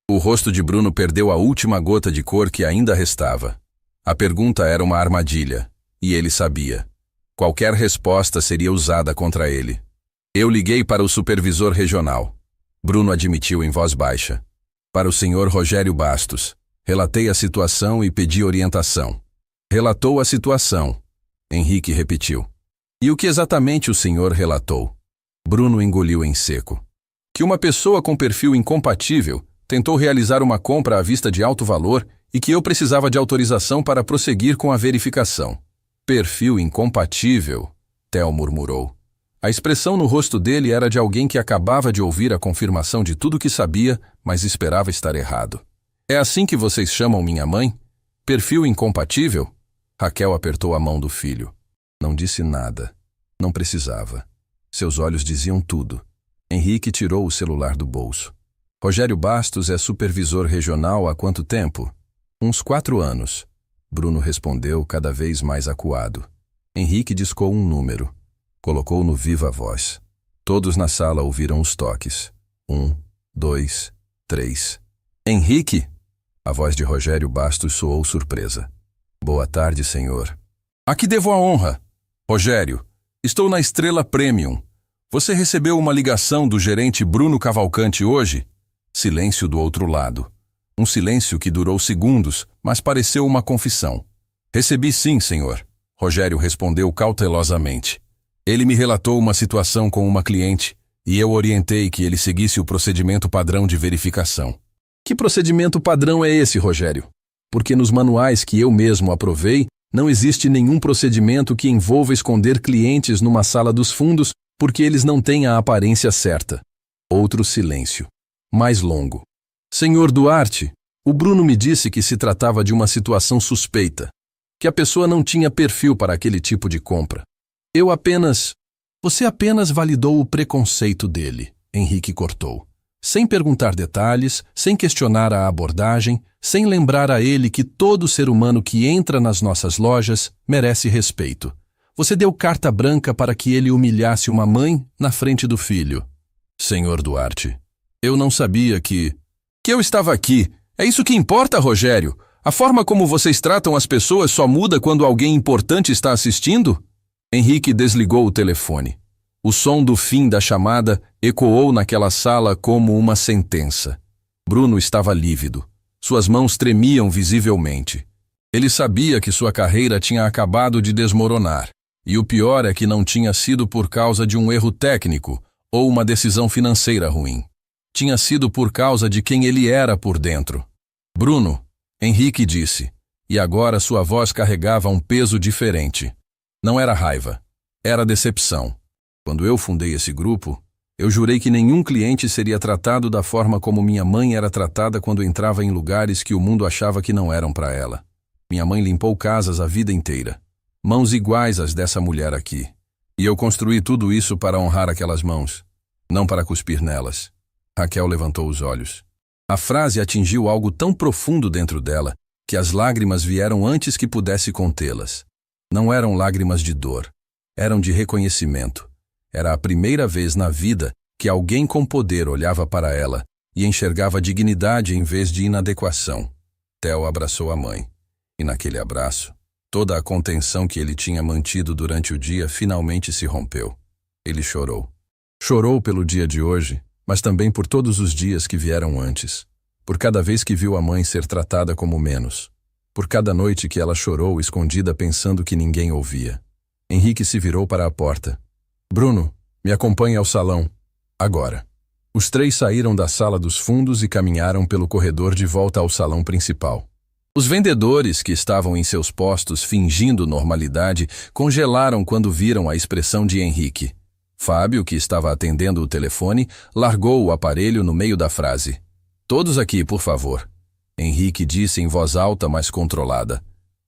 O rosto de Bruno perdeu a última gota de cor que ainda restava. A pergunta era uma armadilha, e ele sabia. Qualquer resposta seria usada contra ele. Eu liguei para o supervisor regional. Bruno admitiu em voz baixa. Para o senhor Rogério Bastos. Relatei a situação e pedi orientação. Relatou a situação. Henrique repetiu. E o que exatamente o senhor relatou? Bruno engoliu em seco. Que uma pessoa com perfil incompatível tentou realizar uma compra à vista de alto valor e que eu precisava de autorização para prosseguir com a verificação. Perfil incompatível, Theo murmurou. A expressão no rosto dele era de alguém que acabava de ouvir a confirmação de tudo que sabia, mas esperava estar errado. É assim que vocês chamam minha mãe? Perfil incompatível? Raquel apertou a mão do filho. Não disse nada. Não precisava. Seus olhos diziam tudo. Henrique tirou o celular do bolso. Rogério Bastos é supervisor regional há quanto tempo? Uns 4 anos. Bruno respondeu cada vez mais acuado. Henrique discou um número. Colocou no viva voz. Todos na sala ouviram os toques. 1, 2, 3. Henrique? A voz de Rogério Bastos soou surpresa. Boa tarde, senhor. A que devo a honra? Rogério, estou na Estrela Premium. Você recebeu uma ligação do gerente Bruno Cavalcante hoje? Silêncio do outro lado. Um silêncio que durou segundos, mas pareceu uma confissão. Recebi sim, senhor. Rogério respondeu cautelosamente. Ele me relatou uma situação com uma cliente e eu orientei que ele seguisse o procedimento padrão de verificação. Que procedimento padrão é esse, Rogério? Porque nos manuais que eu mesmo aprovei, não existe nenhum procedimento que envolva esconder clientes numa sala dos fundos porque eles não têm a aparência certa. Outro silêncio. Mais longo. Senhor Duarte, o Bruno me disse que se tratava de uma situação suspeita, que a pessoa não tinha perfil para aquele tipo de compra. Você apenas validou o preconceito dele, Henrique cortou. Sem perguntar detalhes, sem questionar a abordagem, sem lembrar a ele que todo ser humano que entra nas nossas lojas merece respeito. Você deu carta branca para que ele humilhasse uma mãe na frente do filho. Senhor Duarte, eu não sabia que eu estava aqui. É isso que importa, Rogério? A forma como vocês tratam as pessoas só muda quando alguém importante está assistindo? Henrique desligou o telefone. O som do fim da chamada ecoou naquela sala como uma sentença. Bruno estava lívido. Suas mãos tremiam visivelmente. Ele sabia que sua carreira tinha acabado de desmoronar. E o pior é que não tinha sido por causa de um erro técnico ou uma decisão financeira ruim. Tinha sido por causa de quem ele era por dentro. Bruno, Henrique disse, e agora sua voz carregava um peso diferente. Não era raiva, era decepção. Quando eu fundei esse grupo, eu jurei que nenhum cliente seria tratado da forma como minha mãe era tratada quando entrava em lugares que o mundo achava que não eram para ela. Minha mãe limpou casas a vida inteira. Mãos iguais às dessa mulher aqui. E eu construí tudo isso para honrar aquelas mãos, não para cuspir nelas. Raquel levantou os olhos. A frase atingiu algo tão profundo dentro dela que as lágrimas vieram antes que pudesse contê-las. Não eram lágrimas de dor, eram de reconhecimento. Era a primeira vez na vida que alguém com poder olhava para ela e enxergava dignidade em vez de inadequação. Theo abraçou a mãe. E naquele abraço, toda a contenção que ele tinha mantido durante o dia finalmente se rompeu. Ele chorou. Chorou pelo dia de hoje, mas também por todos os dias que vieram antes. Por cada vez que viu a mãe ser tratada como menos. Por cada noite que ela chorou escondida pensando que ninguém ouvia. Henrique se virou para a porta. Bruno, me acompanhe ao salão. Agora. Os 3 saíram da sala dos fundos e caminharam pelo corredor de volta ao salão principal. Os vendedores que estavam em seus postos fingindo normalidade congelaram quando viram a expressão de Henrique. Fábio, que estava atendendo o telefone, largou o aparelho no meio da frase. Todos aqui, por favor. Henrique disse em voz alta, mas controlada.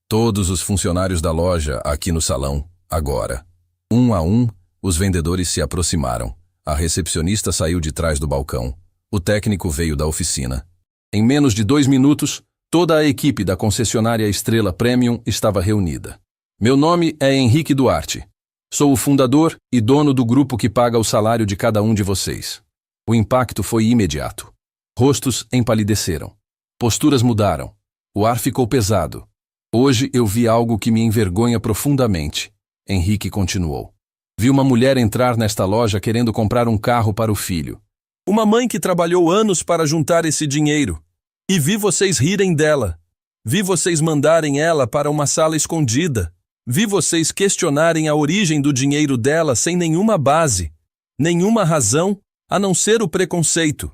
Todos os funcionários da loja aqui no salão, agora. Um a um, os vendedores se aproximaram. A recepcionista saiu de trás do balcão. O técnico veio da oficina. Em menos de 2 minutos, toda a equipe da concessionária Estrela Premium estava reunida. Meu nome é Henrique Duarte. Sou o fundador e dono do grupo que paga o salário de cada um de vocês. O impacto foi imediato. Rostos empalideceram. Posturas mudaram. O ar ficou pesado. Hoje eu vi algo que me envergonha profundamente. Henrique continuou. Vi uma mulher entrar nesta loja querendo comprar um carro para o filho. Uma mãe que trabalhou anos para juntar esse dinheiro. E vi vocês rirem dela. Vi vocês mandarem ela para uma sala escondida. Vi vocês questionarem a origem do dinheiro dela sem nenhuma base, nenhuma razão, a não ser o preconceito.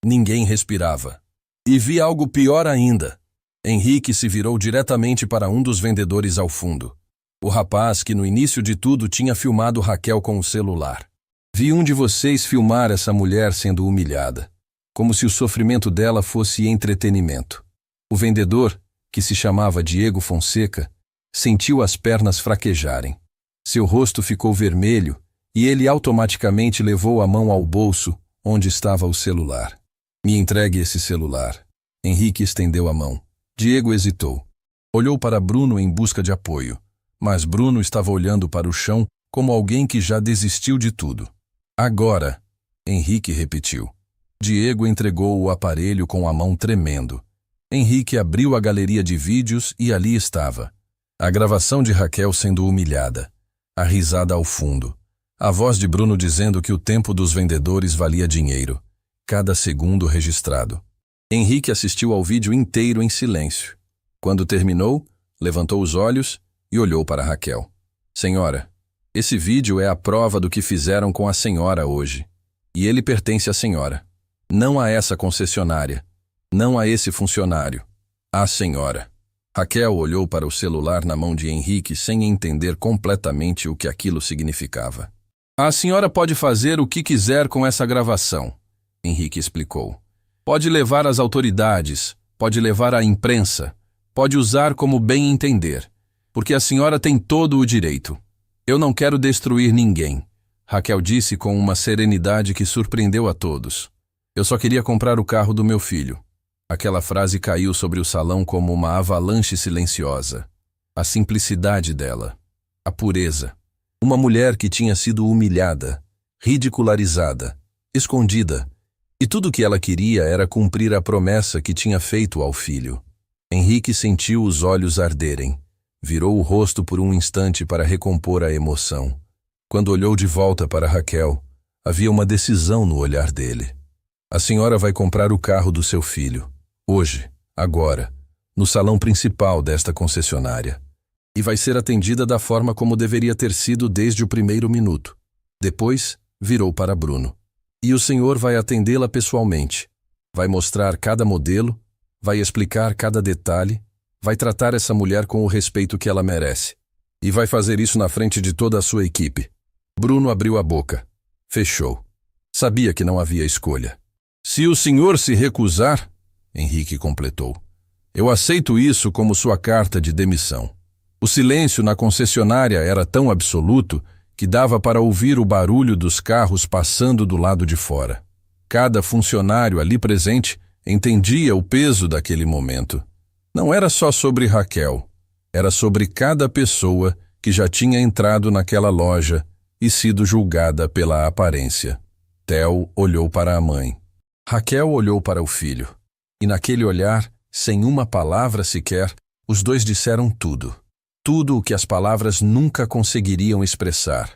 Ninguém respirava. E vi algo pior ainda. Henrique se virou diretamente para um dos vendedores ao fundo. O rapaz que no início de tudo tinha filmado Raquel com o celular. Vi um de vocês filmar essa mulher sendo humilhada, como se o sofrimento dela fosse entretenimento. O vendedor, que se chamava Diego Fonseca, sentiu as pernas fraquejarem. Seu rosto ficou vermelho e ele automaticamente levou a mão ao bolso onde estava o celular. Me entregue esse celular. Henrique estendeu a mão. Diego hesitou. Olhou para Bruno em busca de apoio, mas Bruno estava olhando para o chão como alguém que já desistiu de tudo. Agora, Henrique repetiu. Diego entregou o aparelho com a mão tremendo. Henrique abriu a galeria de vídeos e ali estava. A gravação de Raquel sendo humilhada. A risada ao fundo. A voz de Bruno dizendo que o tempo dos vendedores valia dinheiro. Cada segundo registrado. Henrique assistiu ao vídeo inteiro em silêncio. Quando terminou, levantou os olhos e olhou para Raquel. Senhora, esse vídeo é a prova do que fizeram com a senhora hoje. E ele pertence à senhora. Não a essa concessionária. Não a esse funcionário. À senhora. Raquel olhou para o celular na mão de Henrique sem entender completamente o que aquilo significava. A senhora pode fazer o que quiser com essa gravação, Henrique explicou. Pode levar às autoridades, pode levar à imprensa, pode usar como bem entender, porque a senhora tem todo o direito. Eu não quero destruir ninguém, Raquel disse com uma serenidade que surpreendeu a todos. Eu só queria comprar o carro do meu filho. Aquela frase caiu sobre o salão como uma avalanche silenciosa. A simplicidade dela, a pureza. Uma mulher que tinha sido humilhada, ridicularizada, escondida, e tudo o que ela queria era cumprir a promessa que tinha feito ao filho. Henrique sentiu os olhos arderem. Virou o rosto por um instante para recompor a emoção. Quando olhou de volta para Raquel, havia uma decisão no olhar dele. A senhora vai comprar o carro do seu filho. Hoje, agora, no salão principal desta concessionária. E vai ser atendida da forma como deveria ter sido desde o primeiro minuto. Depois, virou para Bruno. E o senhor vai atendê-la pessoalmente. Vai mostrar cada modelo, vai explicar cada detalhe, vai tratar essa mulher com o respeito que ela merece. E vai fazer isso na frente de toda a sua equipe. Bruno abriu a boca. Fechou. Sabia que não havia escolha. Se o senhor se recusar, Henrique completou, eu aceito isso como sua carta de demissão. O silêncio na concessionária era tão absoluto que dava para ouvir o barulho dos carros passando do lado de fora. Cada funcionário ali presente entendia o peso daquele momento. Não era só sobre Raquel, era sobre cada pessoa que já tinha entrado naquela loja e sido julgada pela aparência. Theo olhou para a mãe. Raquel olhou para o filho. E naquele olhar, sem uma palavra sequer, os dois disseram tudo. Tudo o que as palavras nunca conseguiriam expressar.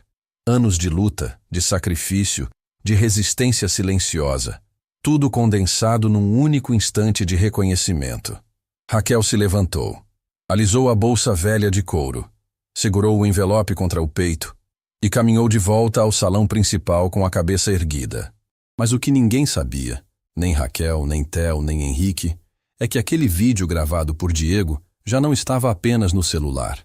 Anos de luta, de sacrifício, de resistência silenciosa. Tudo condensado num único instante de reconhecimento. Raquel se levantou. Alisou a bolsa velha de couro. Segurou o envelope contra o peito e caminhou de volta ao salão principal com a cabeça erguida. Mas o que ninguém sabia, nem Raquel, nem Theo, nem Henrique, é que aquele vídeo gravado por Diego já não estava apenas no celular.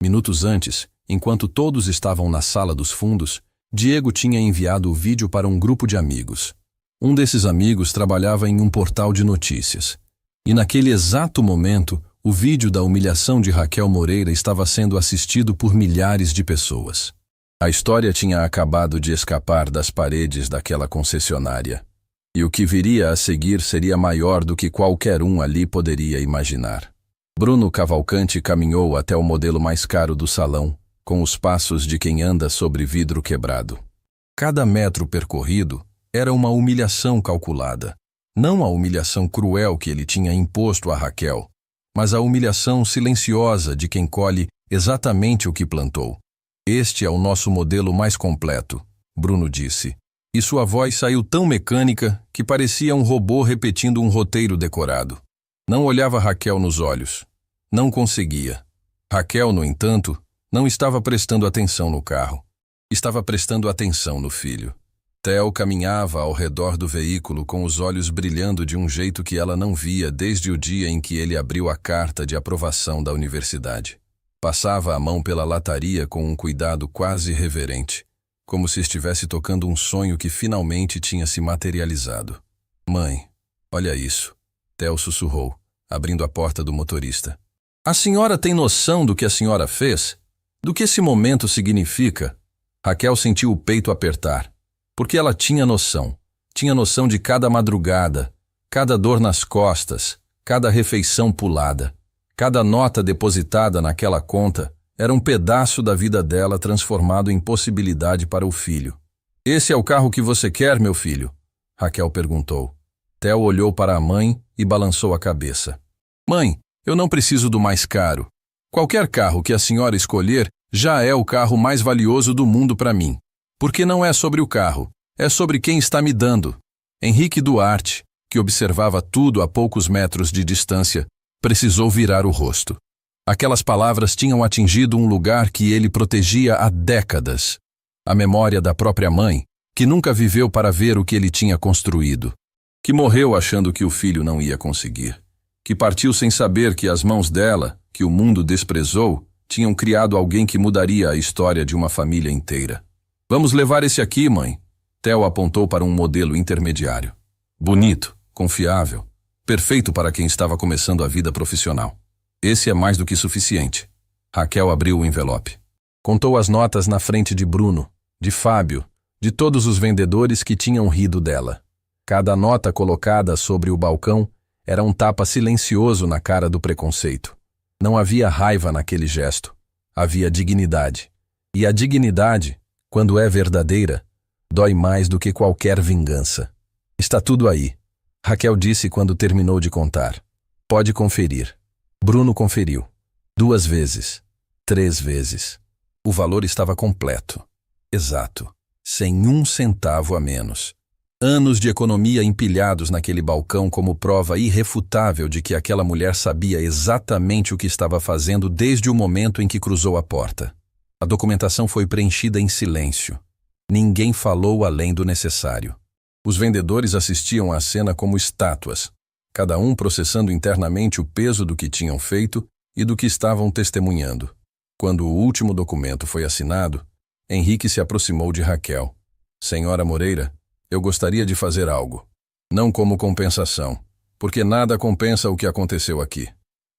Minutos antes, enquanto todos estavam na sala dos fundos, Diego tinha enviado o vídeo para um grupo de amigos. Um desses amigos trabalhava em um portal de notícias. E naquele exato momento, o vídeo da humilhação de Raquel Moreira estava sendo assistido por milhares de pessoas. A história tinha acabado de escapar das paredes daquela concessionária. E o que viria a seguir seria maior do que qualquer um ali poderia imaginar. Bruno Cavalcante caminhou até o modelo mais caro do salão, com os passos de quem anda sobre vidro quebrado. Cada metro percorrido era uma humilhação calculada. Não a humilhação cruel que ele tinha imposto a Raquel, mas a humilhação silenciosa de quem colhe exatamente o que plantou. Este é o nosso modelo mais completo, Bruno disse. E sua voz saiu tão mecânica que parecia um robô repetindo um roteiro decorado. Não olhava Raquel nos olhos. Não conseguia. Raquel, no entanto, não estava prestando atenção no carro. Estava prestando atenção no filho. Theo caminhava ao redor do veículo com os olhos brilhando de um jeito que ela não via desde o dia em que ele abriu a carta de aprovação da universidade. Passava a mão pela lataria com um cuidado quase reverente, como se estivesse tocando um sonho que finalmente tinha se materializado. Mãe, olha isso, Theo sussurrou, abrindo a porta do motorista. A senhora tem noção do que a senhora fez? Do que esse momento significa? Raquel sentiu o peito apertar, porque ela tinha noção. Tinha noção de cada madrugada, cada dor nas costas, cada refeição pulada. Cada nota depositada naquela conta era um pedaço da vida dela transformado em possibilidade para o filho. Esse é o carro que você quer, meu filho? Raquel perguntou. Theo olhou para a mãe e balançou a cabeça. Mãe, eu não preciso do mais caro. Qualquer carro que a senhora escolher já é o carro mais valioso do mundo para mim. Porque não é sobre o carro, é sobre quem está me dando. Henrique Duarte, que observava tudo a poucos metros de distância, precisou virar o rosto. Aquelas palavras tinham atingido um lugar que ele protegia há décadas. A memória da própria mãe, que nunca viveu para ver o que ele tinha construído. Que morreu achando que o filho não ia conseguir. Que partiu sem saber que as mãos dela, que o mundo desprezou, tinham criado alguém que mudaria a história de uma família inteira. Vamos levar esse aqui, mãe. Theo apontou para um modelo intermediário. Bonito, confiável. Perfeito para quem estava começando a vida profissional. Esse é mais do que suficiente. Raquel abriu o envelope. Contou as notas na frente de Bruno, de Fábio, de todos os vendedores que tinham rido dela. Cada nota colocada sobre o balcão era um tapa silencioso na cara do preconceito. Não havia raiva naquele gesto. Havia dignidade. E a dignidade, quando é verdadeira, dói mais do que qualquer vingança. Está tudo aí. Raquel disse quando terminou de contar. Pode conferir. Bruno conferiu. 2 vezes. 3 vezes. O valor estava completo. Exato. Sem um centavo a menos. Anos de economia empilhados naquele balcão como prova irrefutável de que aquela mulher sabia exatamente o que estava fazendo desde o momento em que cruzou a porta. A documentação foi preenchida em silêncio. Ninguém falou além do necessário. Os vendedores assistiam à cena como estátuas, cada um processando internamente o peso do que tinham feito e do que estavam testemunhando. Quando o último documento foi assinado, Henrique se aproximou de Raquel. Senhora Moreira, eu gostaria de fazer algo. Não como compensação, porque nada compensa o que aconteceu aqui,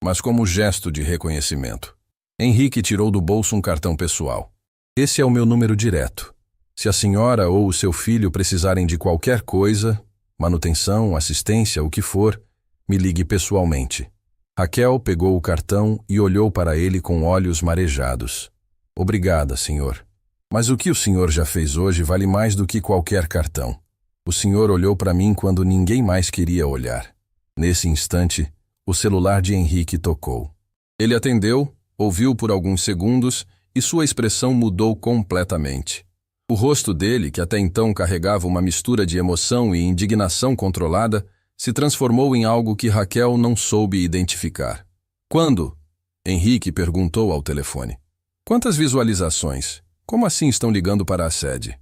mas como gesto de reconhecimento. Henrique tirou do bolso um cartão pessoal. Esse é o meu número direto. Se a senhora ou o seu filho precisarem de qualquer coisa, manutenção, assistência, o que for, me ligue pessoalmente. Raquel pegou o cartão e olhou para ele com olhos marejados. Obrigada, senhor. Mas o que o senhor já fez hoje vale mais do que qualquer cartão. O senhor olhou para mim quando ninguém mais queria olhar. Nesse instante, o celular de Henrique tocou. Ele atendeu, ouviu por alguns segundos e sua expressão mudou completamente. O rosto dele, que até então carregava uma mistura de emoção e indignação controlada, se transformou em algo que Raquel não soube identificar. Quando? Henrique perguntou ao telefone. Quantas visualizações? Como assim estão ligando para a sede?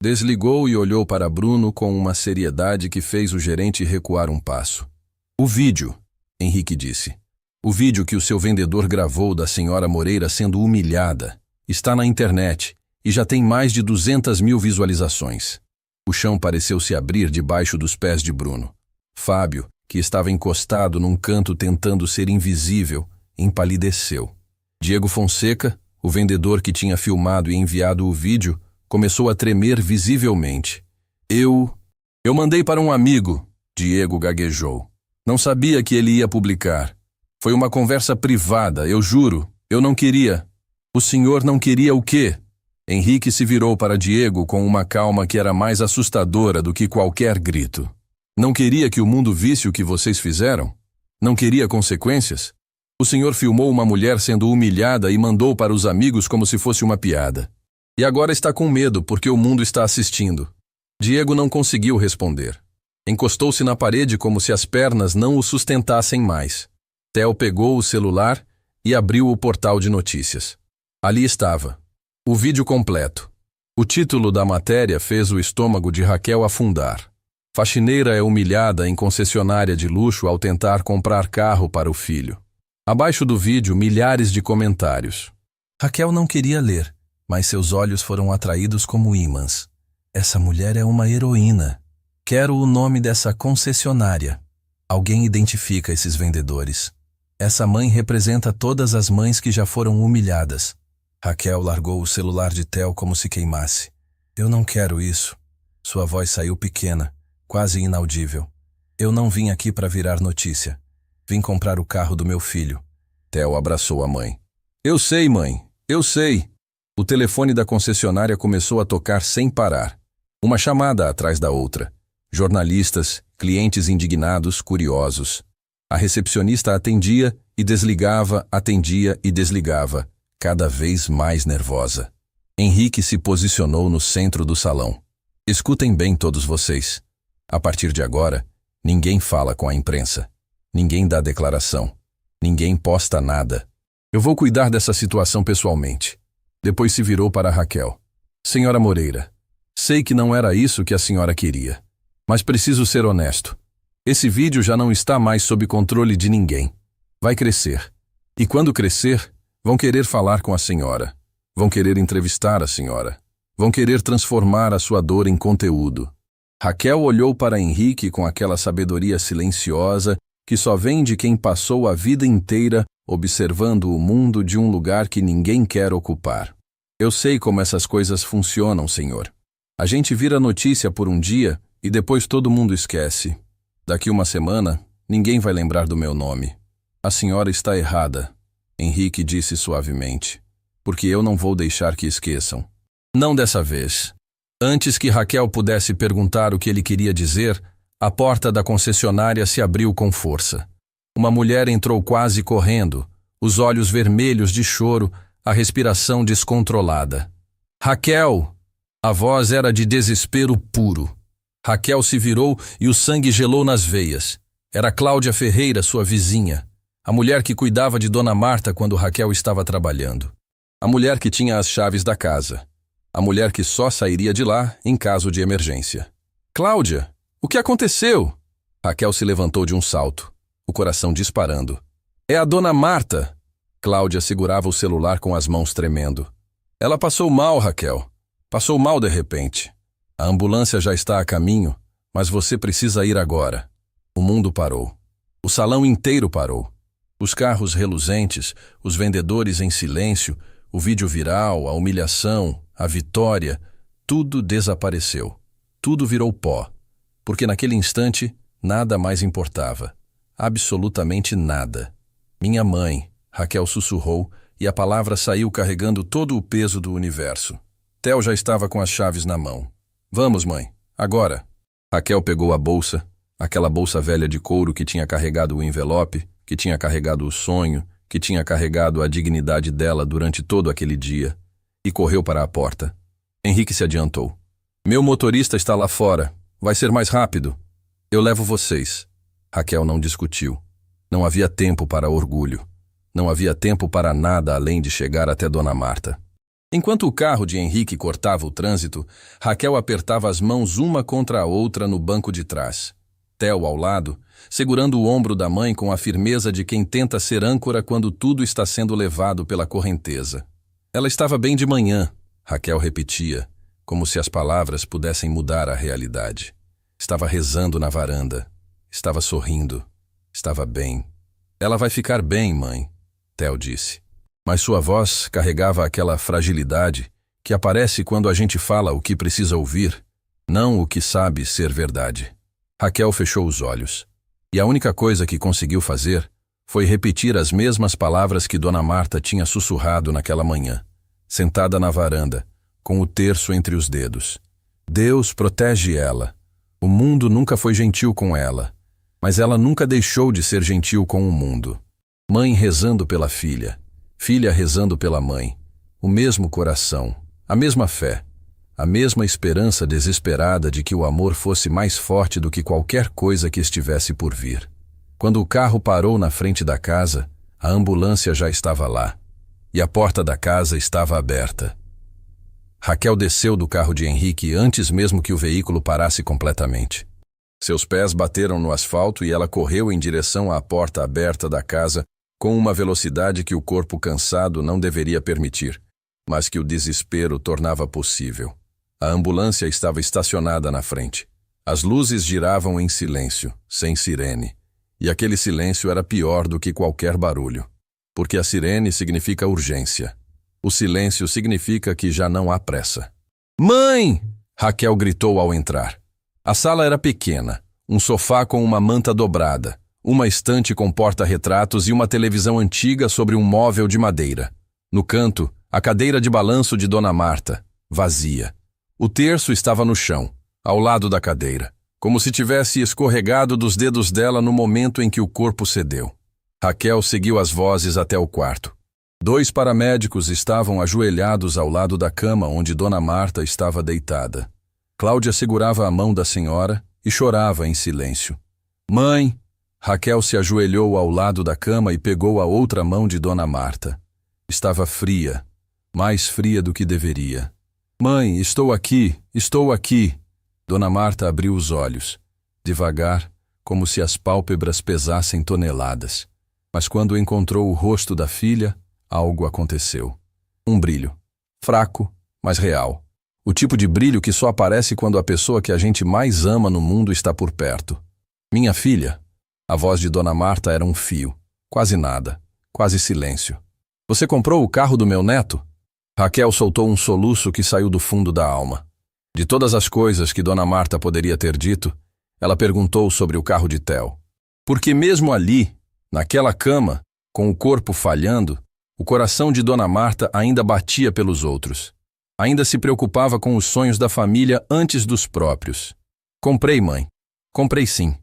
Desligou e olhou para Bruno com uma seriedade que fez o gerente recuar um passo. O vídeo, Henrique disse. O vídeo que o seu vendedor gravou da senhora Moreira sendo humilhada está na internet e já tem mais de 200.000 visualizações. O chão pareceu se abrir debaixo dos pés de Bruno. Fábio, que estava encostado num canto tentando ser invisível, empalideceu. Diego Fonseca, o vendedor que tinha filmado e enviado o vídeo, começou a tremer visivelmente. Eu mandei para um amigo, Diego gaguejou. Não sabia que ele ia publicar. Foi uma conversa privada, eu juro. Eu não queria. O senhor não queria o quê? Henrique se virou para Diego com uma calma que era mais assustadora do que qualquer grito. Não queria que o mundo visse o que vocês fizeram? Não queria consequências? O senhor filmou uma mulher sendo humilhada e mandou para os amigos como se fosse uma piada. E agora está com medo porque o mundo está assistindo. Diego não conseguiu responder. Encostou-se na parede como se as pernas não o sustentassem mais. Theo pegou o celular e abriu o portal de notícias. Ali estava. O vídeo completo. O título da matéria fez o estômago de Raquel afundar. Faxineira é humilhada em concessionária de luxo ao tentar comprar carro para o filho. Abaixo do vídeo, milhares de comentários. Raquel não queria ler, mas seus olhos foram atraídos como ímãs. Essa mulher é uma heroína. Quero o nome dessa concessionária. Alguém identifica esses vendedores. Essa mãe representa todas as mães que já foram humilhadas. Raquel largou o celular de Theo como se queimasse. Eu não quero isso. Sua voz saiu pequena, quase inaudível. Eu não vim aqui para virar notícia. Vim comprar o carro do meu filho. Theo abraçou a mãe. Eu sei, mãe. Eu sei. O telefone da concessionária começou a tocar sem parar. Uma chamada atrás da outra. Jornalistas, clientes indignados, curiosos. A recepcionista atendia e desligava, atendia e desligava, cada vez mais nervosa. Henrique se posicionou no centro do salão. Escutem bem todos vocês. A partir de agora, ninguém fala com a imprensa. Ninguém dá declaração. Ninguém posta nada. Eu vou cuidar dessa situação pessoalmente. Depois se virou para Raquel. Senhora Moreira, sei que não era isso que a senhora queria. Mas preciso ser honesto. Esse vídeo já não está mais sob controle de ninguém. Vai crescer. E quando crescer, vão querer falar com a senhora. Vão querer entrevistar a senhora. Vão querer transformar a sua dor em conteúdo. Raquel olhou para Henrique com aquela sabedoria silenciosa que só vem de quem passou a vida inteira observando o mundo de um lugar que ninguém quer ocupar. Eu sei como essas coisas funcionam, senhor. A gente vira notícia por um dia e depois todo mundo esquece. Daqui uma semana, ninguém vai lembrar do meu nome. A senhora está errada, Henrique disse suavemente, porque eu não vou deixar que esqueçam. Não dessa vez. Antes que Raquel pudesse perguntar o que ele queria dizer, a porta da concessionária se abriu com força. Uma mulher entrou quase correndo, os olhos vermelhos de choro, a respiração descontrolada. Raquel! A voz era de desespero puro. Raquel se virou e o sangue gelou nas veias. Era Cláudia Ferreira, sua vizinha. A mulher que cuidava de Dona Marta quando Raquel estava trabalhando. A mulher que tinha as chaves da casa. A mulher que só sairia de lá em caso de emergência. Cláudia, o que aconteceu? Raquel se levantou de um salto, o coração disparando. É a Dona Marta! Cláudia segurava o celular com as mãos tremendo. Ela passou mal, Raquel. Passou mal de repente. A ambulância já está a caminho, mas você precisa ir agora. O mundo parou. O salão inteiro parou. Os carros reluzentes, os vendedores em silêncio, o vídeo viral, a humilhação, a vitória, tudo desapareceu. Tudo virou pó. Porque naquele instante, nada mais importava. Absolutamente nada. Minha mãe, Raquel sussurrou, e a palavra saiu carregando todo o peso do universo. Theo já estava com as chaves na mão. Vamos, mãe, agora. Raquel pegou a bolsa, aquela bolsa velha de couro que tinha carregado o envelope, que tinha carregado o sonho, que tinha carregado a dignidade dela durante todo aquele dia, e correu para a porta. Henrique se adiantou. Meu motorista está lá fora. Vai ser mais rápido. Eu levo vocês. Raquel não discutiu. Não havia tempo para orgulho. Não havia tempo para nada além de chegar até Dona Marta. Enquanto o carro de Henrique cortava o trânsito, Raquel apertava as mãos uma contra a outra no banco de trás. Theo ao lado, segurando o ombro da mãe com a firmeza de quem tenta ser âncora quando tudo está sendo levado pela correnteza. Ela estava bem de manhã, Raquel repetia, como se as palavras pudessem mudar a realidade. Estava rezando na varanda. Estava sorrindo. Estava bem. Ela vai ficar bem, mãe, Theo disse. Mas sua voz carregava aquela fragilidade que aparece quando a gente fala o que precisa ouvir, não o que sabe ser verdade. Raquel fechou os olhos. E a única coisa que conseguiu fazer foi repetir as mesmas palavras que Dona Marta tinha sussurrado naquela manhã, sentada na varanda, com o terço entre os dedos. Deus protege ela. O mundo nunca foi gentil com ela, mas ela nunca deixou de ser gentil com o mundo. Mãe rezando pela filha, filha rezando pela mãe, o mesmo coração, a mesma fé, a mesma esperança desesperada de que o amor fosse mais forte do que qualquer coisa que estivesse por vir. Quando o carro parou na frente da casa, a ambulância já estava lá, e a porta da casa estava aberta. Raquel desceu do carro de Henrique antes mesmo que o veículo parasse completamente. Seus pés bateram no asfalto e ela correu em direção à porta aberta da casa com uma velocidade que o corpo cansado não deveria permitir, mas que o desespero tornava possível. A ambulância estava estacionada na frente. As luzes giravam em silêncio, sem sirene. E aquele silêncio era pior do que qualquer barulho, porque a sirene significa urgência. O silêncio significa que já não há pressa. "Mãe!" Raquel gritou ao entrar. A sala era pequena, um sofá com uma manta dobrada, uma estante com porta-retratos e uma televisão antiga sobre um móvel de madeira. No canto, a cadeira de balanço de Dona Marta, vazia. O terço estava no chão, ao lado da cadeira, como se tivesse escorregado dos dedos dela no momento em que o corpo cedeu. Raquel seguiu as vozes até o quarto. 2 paramédicos estavam ajoelhados ao lado da cama onde Dona Marta estava deitada. Cláudia segurava a mão da senhora e chorava em silêncio. "Mãe!" Raquel se ajoelhou ao lado da cama e pegou a outra mão de Dona Marta. Estava fria, mais fria do que deveria. "Mãe, estou aqui, estou aqui." Dona Marta abriu os olhos, devagar, como se as pálpebras pesassem toneladas. Mas quando encontrou o rosto da filha, algo aconteceu. Um brilho. Fraco, mas real. O tipo de brilho que só aparece quando a pessoa que a gente mais ama no mundo está por perto. "Minha filha." A voz de Dona Marta era um fio. Quase nada. Quase silêncio. "Você comprou o carro do meu neto?" Raquel soltou um soluço que saiu do fundo da alma. De todas as coisas que Dona Marta poderia ter dito, ela perguntou sobre o carro de Theo. Porque mesmo ali, naquela cama, com o corpo falhando, o coração de Dona Marta ainda batia pelos outros. Ainda se preocupava com os sonhos da família antes dos próprios. "Comprei, mãe. Comprei sim."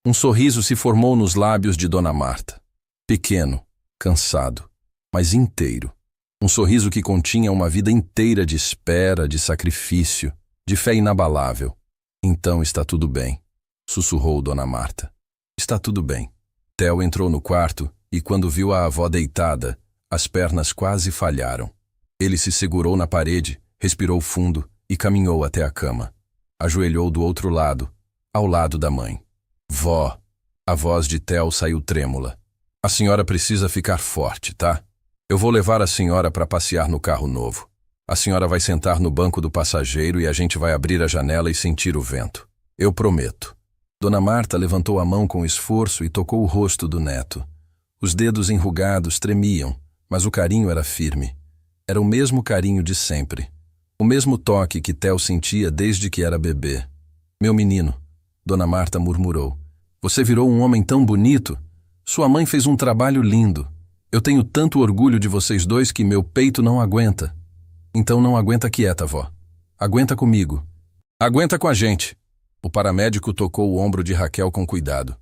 Um sorriso se formou nos lábios de Dona Marta. Pequeno, cansado, mas inteiro. Um sorriso que continha uma vida inteira de espera, de sacrifício, de fé inabalável. "Então está tudo bem", sussurrou Dona Marta. "Está tudo bem." Theo entrou no quarto e, quando viu a avó deitada, as pernas quase falharam. Ele se segurou na parede, respirou fundo e caminhou até a cama. Ajoelhou do outro lado, ao lado da mãe. "Vó." A voz de Theo saiu trêmula. "A senhora precisa ficar forte, tá? Eu vou levar a senhora para passear no carro novo. A senhora vai sentar no banco do passageiro e a gente vai abrir a janela e sentir o vento. Eu prometo." Dona Marta levantou a mão com esforço e tocou o rosto do neto. Os dedos enrugados tremiam, mas o carinho era firme. Era o mesmo carinho de sempre. O mesmo toque que Theo sentia desde que era bebê. "Meu menino," Dona Marta murmurou. "Você virou um homem tão bonito. Sua mãe fez um trabalho lindo. Eu tenho tanto orgulho de vocês dois que meu peito não aguenta." "Então não aguenta quieta, vó. Aguenta comigo." "Aguenta com a gente." O paramédico tocou o ombro de Raquel com cuidado.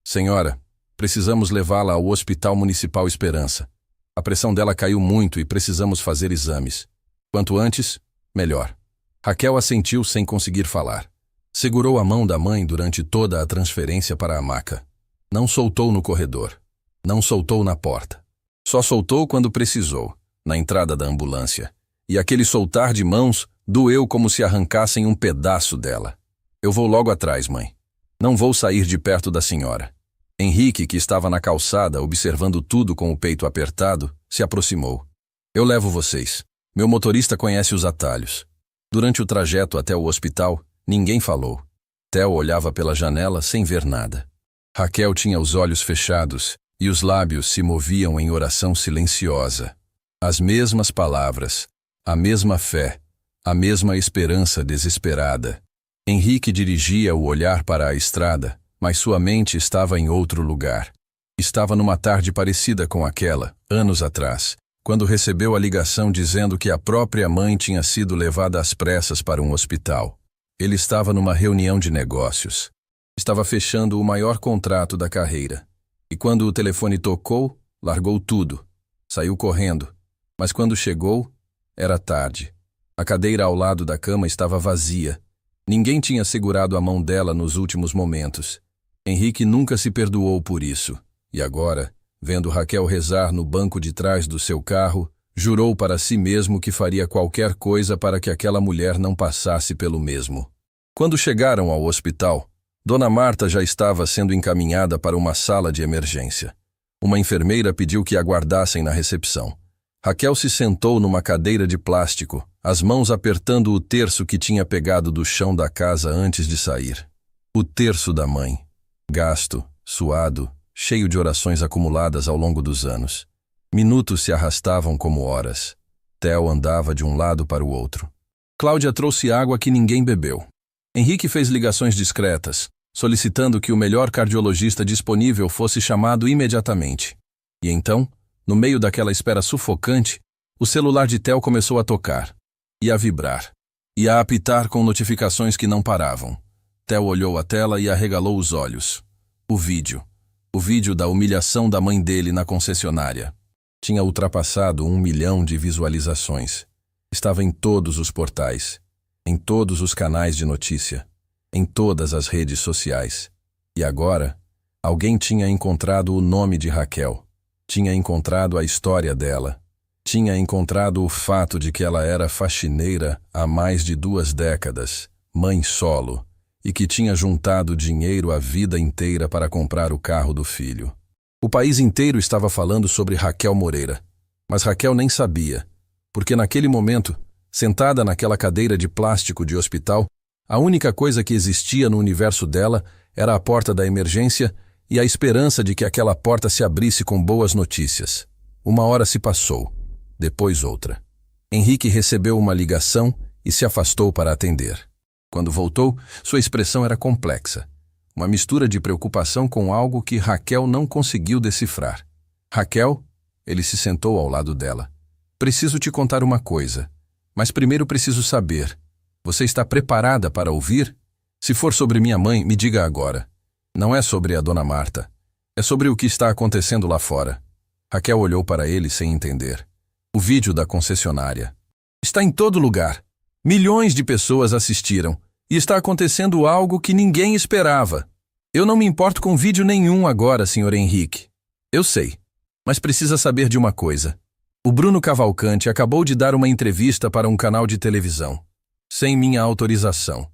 "Senhora, precisamos levá-la ao Hospital Municipal Esperança. A pressão dela caiu muito e precisamos fazer exames. Quanto antes, melhor." Raquel assentiu sem conseguir falar. Segurou a mão da mãe durante toda a transferência para a maca. Não soltou no corredor. Não soltou na porta. Só soltou quando precisou, na entrada da ambulância. E aquele soltar de mãos doeu como se arrancassem um pedaço dela. "Eu vou logo atrás, mãe. Não vou sair de perto da senhora." Henrique, que estava na calçada observando tudo com o peito apertado, se aproximou. "Eu levo vocês. Meu motorista conhece os atalhos." Durante o trajeto até o hospital, ninguém falou. Theo olhava pela janela sem ver nada. Raquel tinha os olhos fechados e os lábios se moviam em oração silenciosa. As mesmas palavras, a mesma fé, a mesma esperança desesperada. Henrique dirigia o olhar para a estrada, mas sua mente estava em outro lugar. Estava numa tarde parecida com aquela, anos atrás, quando recebeu a ligação dizendo que a própria mãe tinha sido levada às pressas para um hospital. Ele estava numa reunião de negócios. Estava fechando o maior contrato da carreira. E quando o telefone tocou, largou tudo. Saiu correndo. Mas quando chegou, era tarde. A cadeira ao lado da cama estava vazia. Ninguém tinha segurado a mão dela nos últimos momentos. Henrique nunca se perdoou por isso. E agora, vendo Raquel rezar no banco de trás do seu carro, jurou para si mesmo que faria qualquer coisa para que aquela mulher não passasse pelo mesmo. Quando chegaram ao hospital, Dona Marta já estava sendo encaminhada para uma sala de emergência. Uma enfermeira pediu que aguardassem na recepção. Raquel se sentou numa cadeira de plástico, as mãos apertando o terço que tinha pegado do chão da casa antes de sair. O terço da mãe. Gasto, suado, cheio de orações acumuladas ao longo dos anos. Minutos se arrastavam como horas. Theo andava de um lado para o outro. Cláudia trouxe água que ninguém bebeu. Henrique fez ligações discretas, solicitando que o melhor cardiologista disponível fosse chamado imediatamente. E então, no meio daquela espera sufocante, o celular de Theo começou a tocar, e a vibrar, e a apitar com notificações que não paravam. Theo olhou a tela e arregalou os olhos. O vídeo da humilhação da mãe dele na concessionária. Tinha ultrapassado 1 milhão de visualizações. Estava em todos os portais, em todos os canais de notícia, em todas as redes sociais. E agora, alguém tinha encontrado o nome de Raquel. Tinha encontrado a história dela. Tinha encontrado o fato de que ela era faxineira há mais de 2 décadas, mãe solo, e que tinha juntado dinheiro a vida inteira para comprar o carro do filho. O país inteiro estava falando sobre Raquel Moreira, mas Raquel nem sabia, porque naquele momento, sentada naquela cadeira de plástico de hospital, a única coisa que existia no universo dela era a porta da emergência e a esperança de que aquela porta se abrisse com boas notícias. 1 hora se passou, depois outra. Henrique recebeu uma ligação e se afastou para atender. Quando voltou, sua expressão era complexa. Uma mistura de preocupação com algo que Raquel não conseguiu decifrar. Raquel, ele se sentou ao lado dela. Preciso te contar uma coisa, mas primeiro preciso saber. Você está preparada para ouvir? Se for sobre minha mãe, me diga agora. Não é sobre a dona Marta. É sobre o que está acontecendo lá fora. Raquel olhou para ele sem entender. O vídeo da concessionária. Está em todo lugar. Milhões de pessoas assistiram. E está acontecendo algo que ninguém esperava. Eu não me importo com vídeo nenhum agora, Sr. Henrique. Eu sei. Mas precisa saber de uma coisa. O Bruno Cavalcante acabou de dar uma entrevista para um canal de televisão. Sem minha autorização.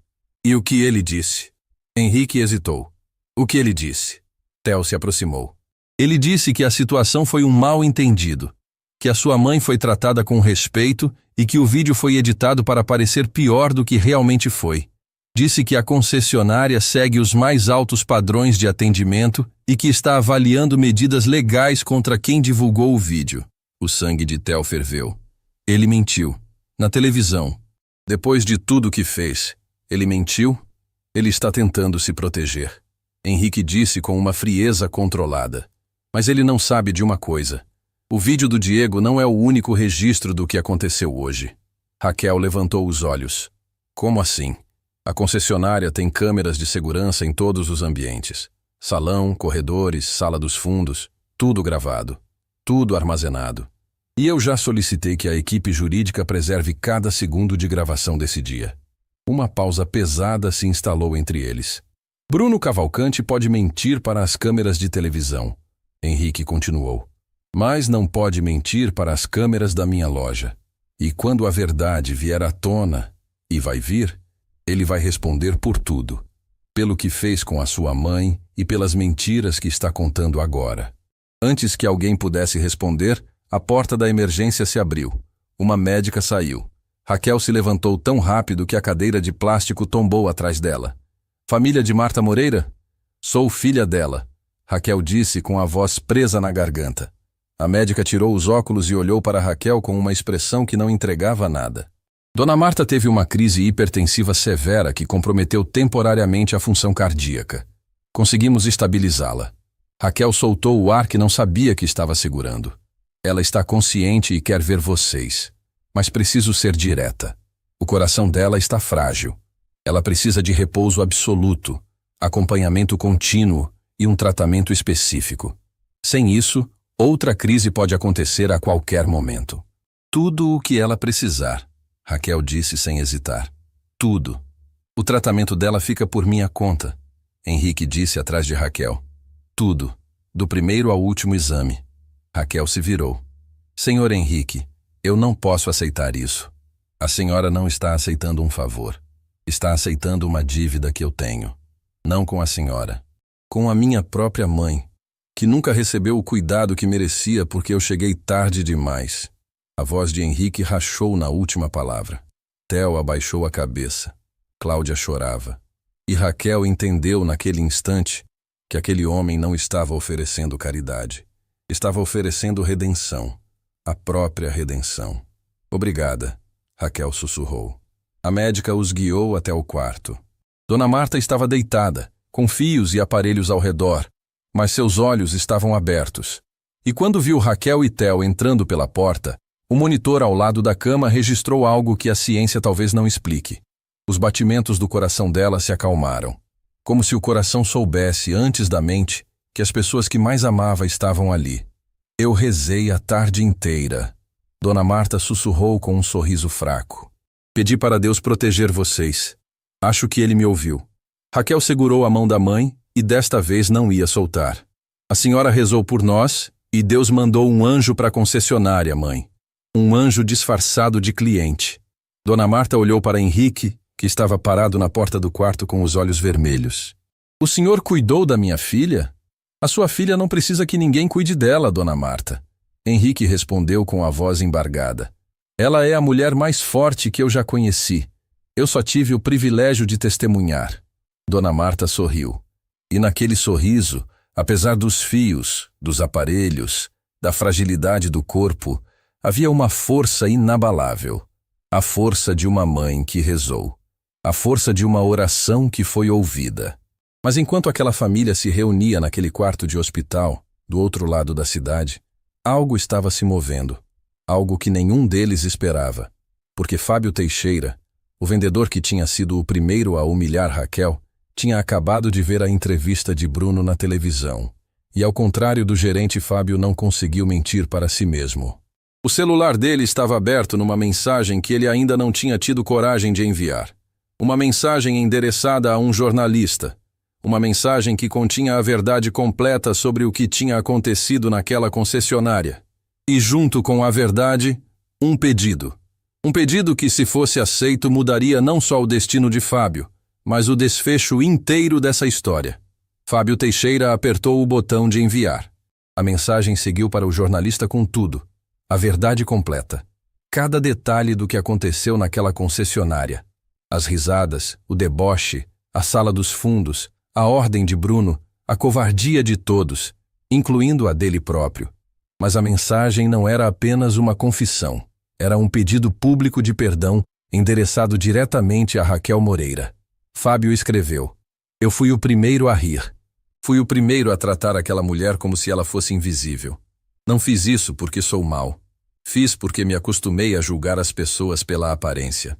E o que ele disse? Henrique hesitou. O que ele disse? Theo se aproximou. Ele disse que a situação foi um mal-entendido. Que a sua mãe foi tratada com respeito e que o vídeo foi editado para parecer pior do que realmente foi. Disse que a concessionária segue os mais altos padrões de atendimento e que está avaliando medidas legais contra quem divulgou o vídeo. O sangue de Theo ferveu. Ele mentiu. Na televisão. Depois de tudo que fez, ele mentiu? Ele está tentando se proteger. Henrique disse com uma frieza controlada. Mas ele não sabe de uma coisa. O vídeo do Diego não é o único registro do que aconteceu hoje. Raquel levantou os olhos. Como assim? A concessionária tem câmeras de segurança em todos os ambientes. Salão, corredores, sala dos fundos, tudo gravado, tudo armazenado. E eu já solicitei que a equipe jurídica preserve cada segundo de gravação desse dia. Uma pausa pesada se instalou entre eles. Bruno Cavalcante pode mentir para as câmeras de televisão. Henrique continuou. Mas não pode mentir para as câmeras da minha loja. E quando a verdade vier à tona, e vai vir, ele vai responder por tudo, pelo que fez com a sua mãe e pelas mentiras que está contando agora. Antes que alguém pudesse responder, a porta da emergência se abriu. Uma médica saiu. Raquel se levantou tão rápido que a cadeira de plástico tombou atrás dela. Família de Marta Moreira? Sou filha dela, Raquel disse com a voz presa na garganta. A médica tirou os óculos e olhou para Raquel com uma expressão que não entregava nada. Dona Marta teve uma crise hipertensiva severa que comprometeu temporariamente a função cardíaca. Conseguimos estabilizá-la. Raquel soltou o ar que não sabia que estava segurando. Ela está consciente e quer ver vocês. Mas preciso ser direta. O coração dela está frágil. Ela precisa de repouso absoluto, acompanhamento contínuo e um tratamento específico. Sem isso, outra crise pode acontecer a qualquer momento. Tudo o que ela precisar. Raquel disse sem hesitar. Tudo. O tratamento dela fica por minha conta. Henrique disse atrás de Raquel. Tudo. Do primeiro ao último exame. Raquel se virou. Senhor Henrique, eu não posso aceitar isso. A senhora não está aceitando um favor. Está aceitando uma dívida que eu tenho. Não com a senhora. Com a minha própria mãe. que nunca recebeu o cuidado que merecia porque eu cheguei tarde demais. A voz de Henrique rachou na última palavra. Theo abaixou a cabeça. Cláudia chorava. E Raquel entendeu naquele instante que aquele homem não estava oferecendo caridade. Estava oferecendo redenção. A própria redenção. Obrigada, Raquel sussurrou. A médica os guiou até o quarto. Dona Marta estava deitada, com fios e aparelhos ao redor, mas seus olhos estavam abertos. E quando viu Raquel e Theo entrando pela porta, o monitor ao lado da cama registrou algo que a ciência talvez não explique. Os batimentos do coração dela se acalmaram, como se o coração soubesse antes da mente que as pessoas que mais amava estavam ali. Eu rezei a tarde inteira. Dona Marta sussurrou com um sorriso fraco. Pedi para Deus proteger vocês. Acho que ele me ouviu. Raquel segurou a mão da mãe e desta vez não ia soltar. A senhora rezou por nós e Deus mandou um anjo para a concessionária, mãe. Um anjo disfarçado de cliente. Dona Marta olhou para Henrique, que estava parado na porta do quarto com os olhos vermelhos. O senhor cuidou da minha filha? A sua filha não precisa que ninguém cuide dela, Dona Marta. Henrique respondeu com a voz embargada. Ela é a mulher mais forte que eu já conheci. Eu só tive o privilégio de testemunhar. Dona Marta sorriu. E naquele sorriso, apesar dos fios, dos aparelhos, da fragilidade do corpo, havia uma força inabalável. A força de uma mãe que rezou. A força de uma oração que foi ouvida. Mas enquanto aquela família se reunia naquele quarto de hospital, do outro lado da cidade, algo estava se movendo. Algo que nenhum deles esperava. Porque Fábio Teixeira, o vendedor que tinha sido o primeiro a humilhar Raquel, tinha acabado de ver a entrevista de Bruno na televisão. E ao contrário do gerente, Fábio não conseguiu mentir para si mesmo. O celular dele estava aberto numa mensagem que ele ainda não tinha tido coragem de enviar. Uma mensagem endereçada a um jornalista. Uma mensagem que continha a verdade completa sobre o que tinha acontecido naquela concessionária. E junto com a verdade, um pedido. Um pedido que, se fosse aceito, mudaria não só o destino de Fábio, mas o desfecho inteiro dessa história. Fábio Teixeira apertou o botão de enviar. A mensagem seguiu para o jornalista com tudo. A verdade completa. Cada detalhe do que aconteceu naquela concessionária. As risadas, o deboche, a sala dos fundos, a ordem de Bruno, a covardia de todos, incluindo a dele próprio. Mas a mensagem não era apenas uma confissão. Era um pedido público de perdão endereçado diretamente a Raquel Moreira. Fábio escreveu: Eu fui o primeiro a rir. Fui o primeiro a tratar aquela mulher como se ela fosse invisível. Não fiz isso porque sou mau. Fiz porque me acostumei a julgar as pessoas pela aparência.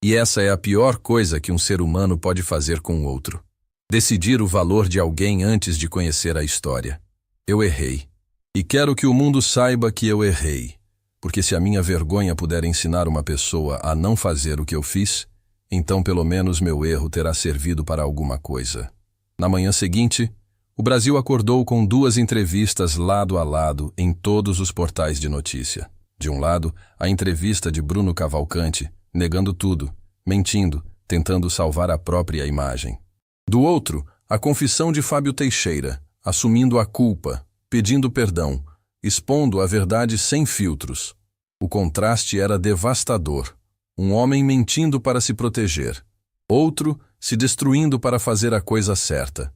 E essa é a pior coisa que um ser humano pode fazer com o outro. Decidir o valor de alguém antes de conhecer a história. Eu errei. E quero que o mundo saiba que eu errei. Porque se a minha vergonha puder ensinar uma pessoa a não fazer o que eu fiz, então pelo menos meu erro terá servido para alguma coisa. Na manhã seguinte, o Brasil acordou com 2 entrevistas lado a lado em todos os portais de notícia. De um lado, a entrevista de Bruno Cavalcante, negando tudo, mentindo, tentando salvar a própria imagem. Do outro, a confissão de Fábio Teixeira, assumindo a culpa, pedindo perdão, expondo a verdade sem filtros. O contraste era devastador. Um homem mentindo para se proteger. Outro se destruindo para fazer a coisa certa.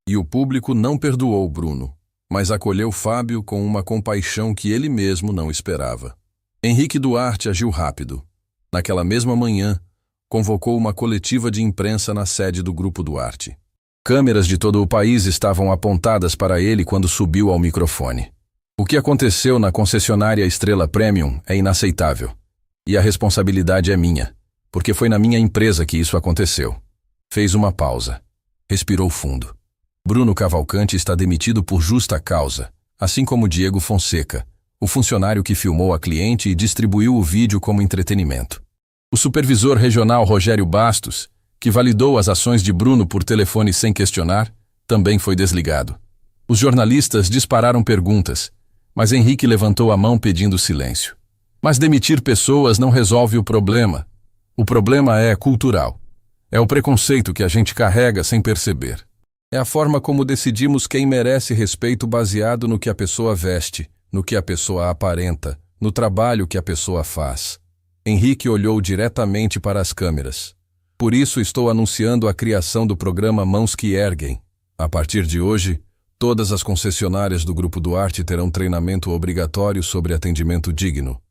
E o público não perdoou Bruno, mas acolheu Fábio com uma compaixão que ele mesmo não esperava. Henrique Duarte agiu rápido. Naquela mesma manhã, convocou uma coletiva de imprensa na sede do Grupo Duarte. Câmeras de todo o país estavam apontadas para ele quando subiu ao microfone. O que aconteceu na concessionária Estrela Premium é inaceitável. E a responsabilidade é minha, porque foi na minha empresa que isso aconteceu. Fez uma pausa. Respirou fundo. Bruno Cavalcante está demitido por justa causa, assim como Diego Fonseca, o funcionário que filmou a cliente e distribuiu o vídeo como entretenimento. O supervisor regional Rogério Bastos, que validou as ações de Bruno por telefone sem questionar, também foi desligado. Os jornalistas dispararam perguntas, mas Henrique levantou a mão pedindo silêncio. Mas demitir pessoas não resolve o problema. O problema é cultural. É o preconceito que a gente carrega sem perceber. É a forma como decidimos quem merece respeito baseado no que a pessoa veste, no que a pessoa aparenta, no trabalho que a pessoa faz. Henrique olhou diretamente para as câmeras. Por isso estou anunciando a criação do programa Mãos que Erguem. A partir de hoje, todas as concessionárias do Grupo Duarte terão treinamento obrigatório sobre atendimento digno.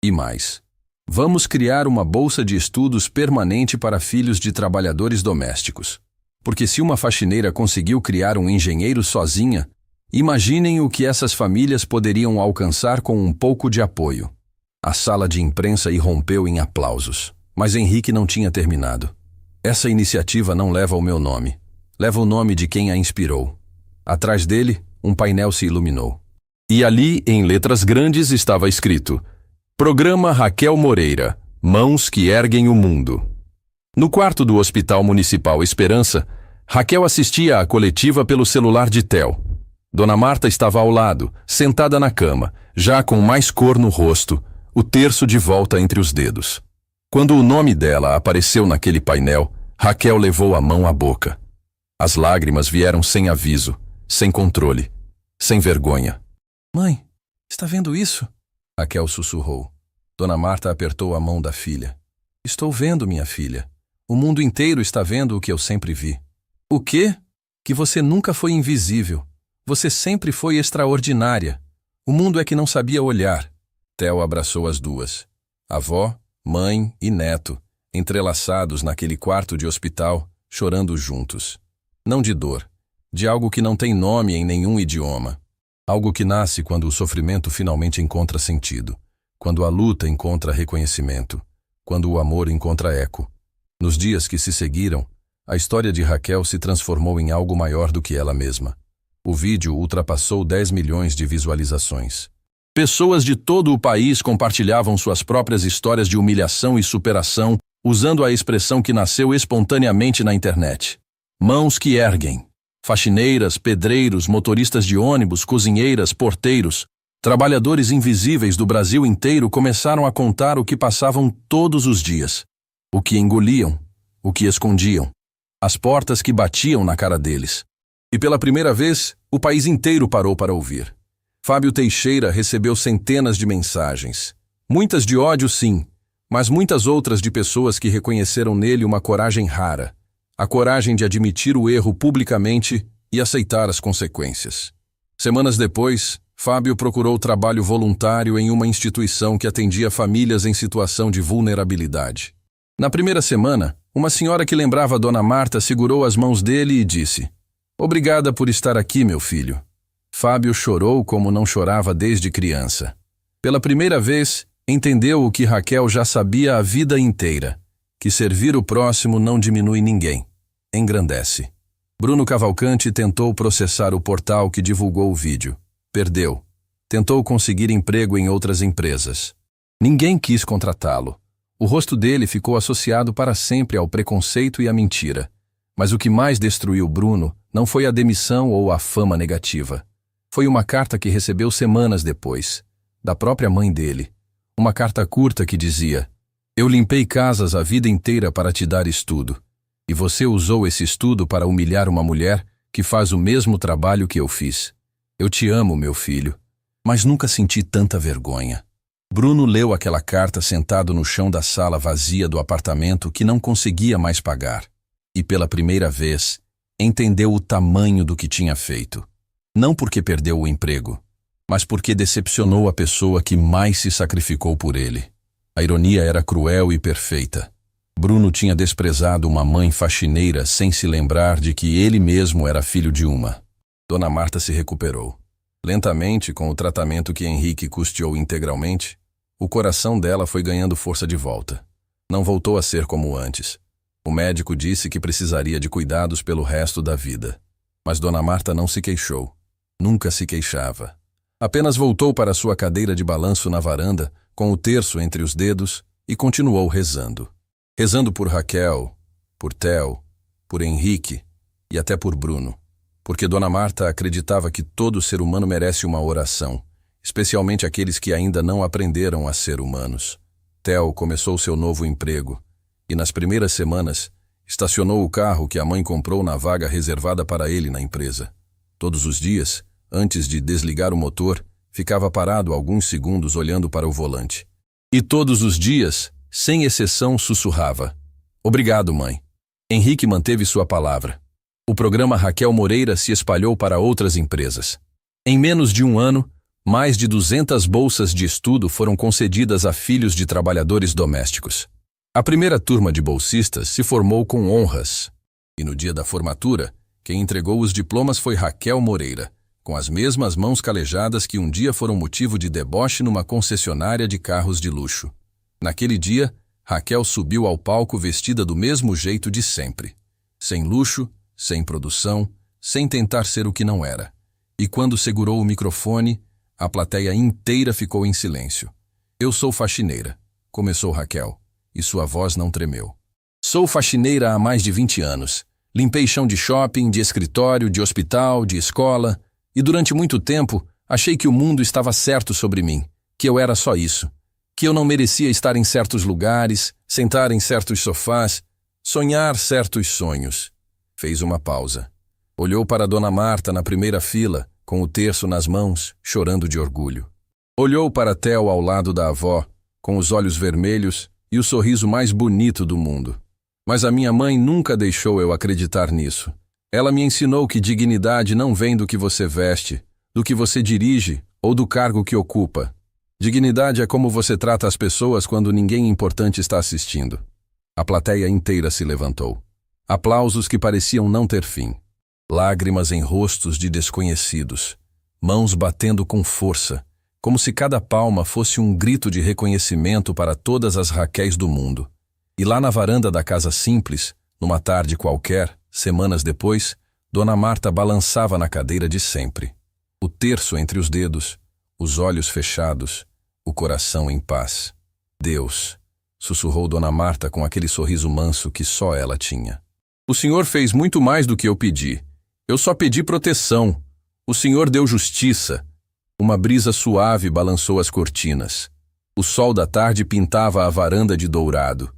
E mais. Vamos criar uma bolsa de estudos permanente para filhos de trabalhadores domésticos. Porque se uma faxineira conseguiu criar um engenheiro sozinha, imaginem o que essas famílias poderiam alcançar com um pouco de apoio. A sala de imprensa irrompeu em aplausos, mas Henrique não tinha terminado. Essa iniciativa não leva o meu nome. Leva o nome de quem a inspirou. Atrás dele, um painel se iluminou. E ali, em letras grandes, estava escrito: Programa Raquel Moreira, Mãos que Erguem o Mundo. No quarto do Hospital Municipal Esperança, Raquel assistia à coletiva pelo celular de Theo. Dona Marta estava ao lado, sentada na cama, já com mais cor no rosto, o terço de volta entre os dedos. Quando o nome dela apareceu naquele painel, Raquel levou a mão à boca. As lágrimas vieram sem aviso, sem controle, sem vergonha. Mãe, está vendo isso? Raquel sussurrou. Dona Marta apertou a mão da filha. Estou vendo, minha filha. O mundo inteiro está vendo o que eu sempre vi. O quê? Que você nunca foi invisível. Você sempre foi extraordinária. O mundo é que não sabia olhar. Theo abraçou as duas. Avó, mãe e neto, entrelaçados naquele quarto de hospital, chorando juntos. Não de dor, de algo que não tem nome em nenhum idioma. Algo que nasce quando o sofrimento finalmente encontra sentido, quando a luta encontra reconhecimento, quando o amor encontra eco. Nos dias que se seguiram, a história de Raquel se transformou em algo maior do que ela mesma. O vídeo ultrapassou 10 milhões de visualizações. Pessoas de todo o país compartilhavam suas próprias histórias de humilhação e superação, usando a expressão que nasceu espontaneamente na internet. Mãos que erguem. Faxineiras, pedreiros, motoristas de ônibus, cozinheiras, porteiros, trabalhadores invisíveis do Brasil inteiro começaram a contar o que passavam todos os dias. O que engoliam, o que escondiam, as portas que batiam na cara deles. E pela primeira vez, o país inteiro parou para ouvir. Fábio Teixeira recebeu centenas de mensagens. Muitas de ódio, sim, mas muitas outras de pessoas que reconheceram nele uma coragem rara. A coragem de admitir o erro publicamente e aceitar as consequências. Semanas depois, Fábio procurou trabalho voluntário em uma instituição que atendia famílias em situação de vulnerabilidade. Na primeira semana, uma senhora que lembrava a Dona Marta segurou as mãos dele e disse: Obrigada por estar aqui, meu filho. Fábio chorou como não chorava desde criança. Pela primeira vez, entendeu o que Raquel já sabia a vida inteira, que servir o próximo não diminui ninguém, engrandece. Bruno Cavalcante tentou processar o portal que divulgou o vídeo. Perdeu. Tentou conseguir emprego em outras empresas. Ninguém quis contratá-lo. O rosto dele ficou associado para sempre ao preconceito e à mentira. Mas o que mais destruiu Bruno não foi a demissão ou a fama negativa. Foi uma carta que recebeu semanas depois, da própria mãe dele. Uma carta curta que dizia: Eu limpei casas a vida inteira para te dar estudo. E você usou esse estudo para humilhar uma mulher que faz o mesmo trabalho que eu fiz. Eu te amo, meu filho, mas nunca senti tanta vergonha. Bruno leu aquela carta sentado no chão da sala vazia do apartamento que não conseguia mais pagar. E pela primeira vez, entendeu o tamanho do que tinha feito. Não porque perdeu o emprego, mas porque decepcionou a pessoa que mais se sacrificou por ele. A ironia era cruel e perfeita. Bruno tinha desprezado uma mãe faxineira sem se lembrar de que ele mesmo era filho de uma. Dona Marta se recuperou. Lentamente, com o tratamento que Henrique custeou integralmente, o coração dela foi ganhando força de volta. Não voltou a ser como antes. O médico disse que precisaria de cuidados pelo resto da vida. Mas Dona Marta não se queixou. Nunca se queixava. Apenas voltou para sua cadeira de balanço na varanda, com o terço entre os dedos, e continuou rezando. Rezando por Raquel, por Theo, por Henrique e até por Bruno. Porque Dona Marta acreditava que todo ser humano merece uma oração, especialmente aqueles que ainda não aprenderam a ser humanos. Theo começou seu novo emprego, e nas primeiras semanas Estacionou o carro que a mãe comprou na vaga reservada para ele na empresa. Todos os dias, antes de desligar o motor, ficava parado alguns segundos olhando para o volante. E todos os dias, sem exceção, sussurrava: "Obrigado, mãe." Henrique manteve sua palavra. O programa Raquel Moreira se espalhou para outras empresas. Em menos de um ano, mais de 200 bolsas de estudo foram concedidas a filhos de trabalhadores domésticos. A primeira turma de bolsistas se formou com honras. E no dia da formatura, quem entregou os diplomas foi Raquel Moreira, com as mesmas mãos calejadas que um dia foram motivo de deboche numa concessionária de carros de luxo. Naquele dia, Raquel subiu ao palco vestida do mesmo jeito de sempre. Sem luxo, sem produção, sem tentar ser o que não era. E quando segurou o microfone, a plateia inteira ficou em silêncio. "Eu sou faxineira", começou Raquel, e sua voz não tremeu. "Sou faxineira há mais de 20 anos. Limpei chão de shopping, de escritório, de hospital, de escola, e durante muito tempo achei que o mundo estava certo sobre mim, que eu era só isso, que eu não merecia estar em certos lugares, sentar em certos sofás, sonhar certos sonhos." Fez uma pausa. Olhou para Dona Marta na primeira fila, com o terço nas mãos, chorando de orgulho. Olhou para Theo ao lado da avó, com os olhos vermelhos e o sorriso mais bonito do mundo. Mas a minha mãe nunca deixou eu acreditar nisso. Ela me ensinou que dignidade não vem do que você veste, do que você dirige ou do cargo que ocupa. Dignidade é como você trata as pessoas quando ninguém importante está assistindo. A plateia inteira se levantou. Aplausos que pareciam não ter fim. Lágrimas em rostos de desconhecidos. Mãos batendo com força, como se cada palma fosse um grito de reconhecimento para todas as Raquéis do mundo. E lá na varanda da casa simples, numa tarde qualquer, semanas depois, Dona Marta balançava na cadeira de sempre. O terço entre os dedos, os olhos fechados, o coração em paz. "Deus", sussurrou Dona Marta com aquele sorriso manso que só ela tinha. "O senhor fez muito mais do que eu pedi. Eu só pedi proteção. O senhor deu justiça." Uma brisa suave balançou as cortinas. O sol da tarde pintava a varanda de dourado.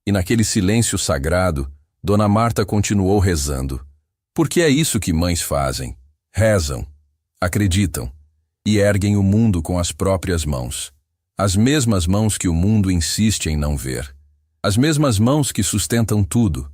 E naquele silêncio sagrado, Dona Marta continuou rezando. Porque é isso que mães fazem. Rezam, acreditam e erguem o mundo com as próprias mãos. As mesmas mãos que o mundo insiste em não ver. As mesmas mãos que sustentam tudo.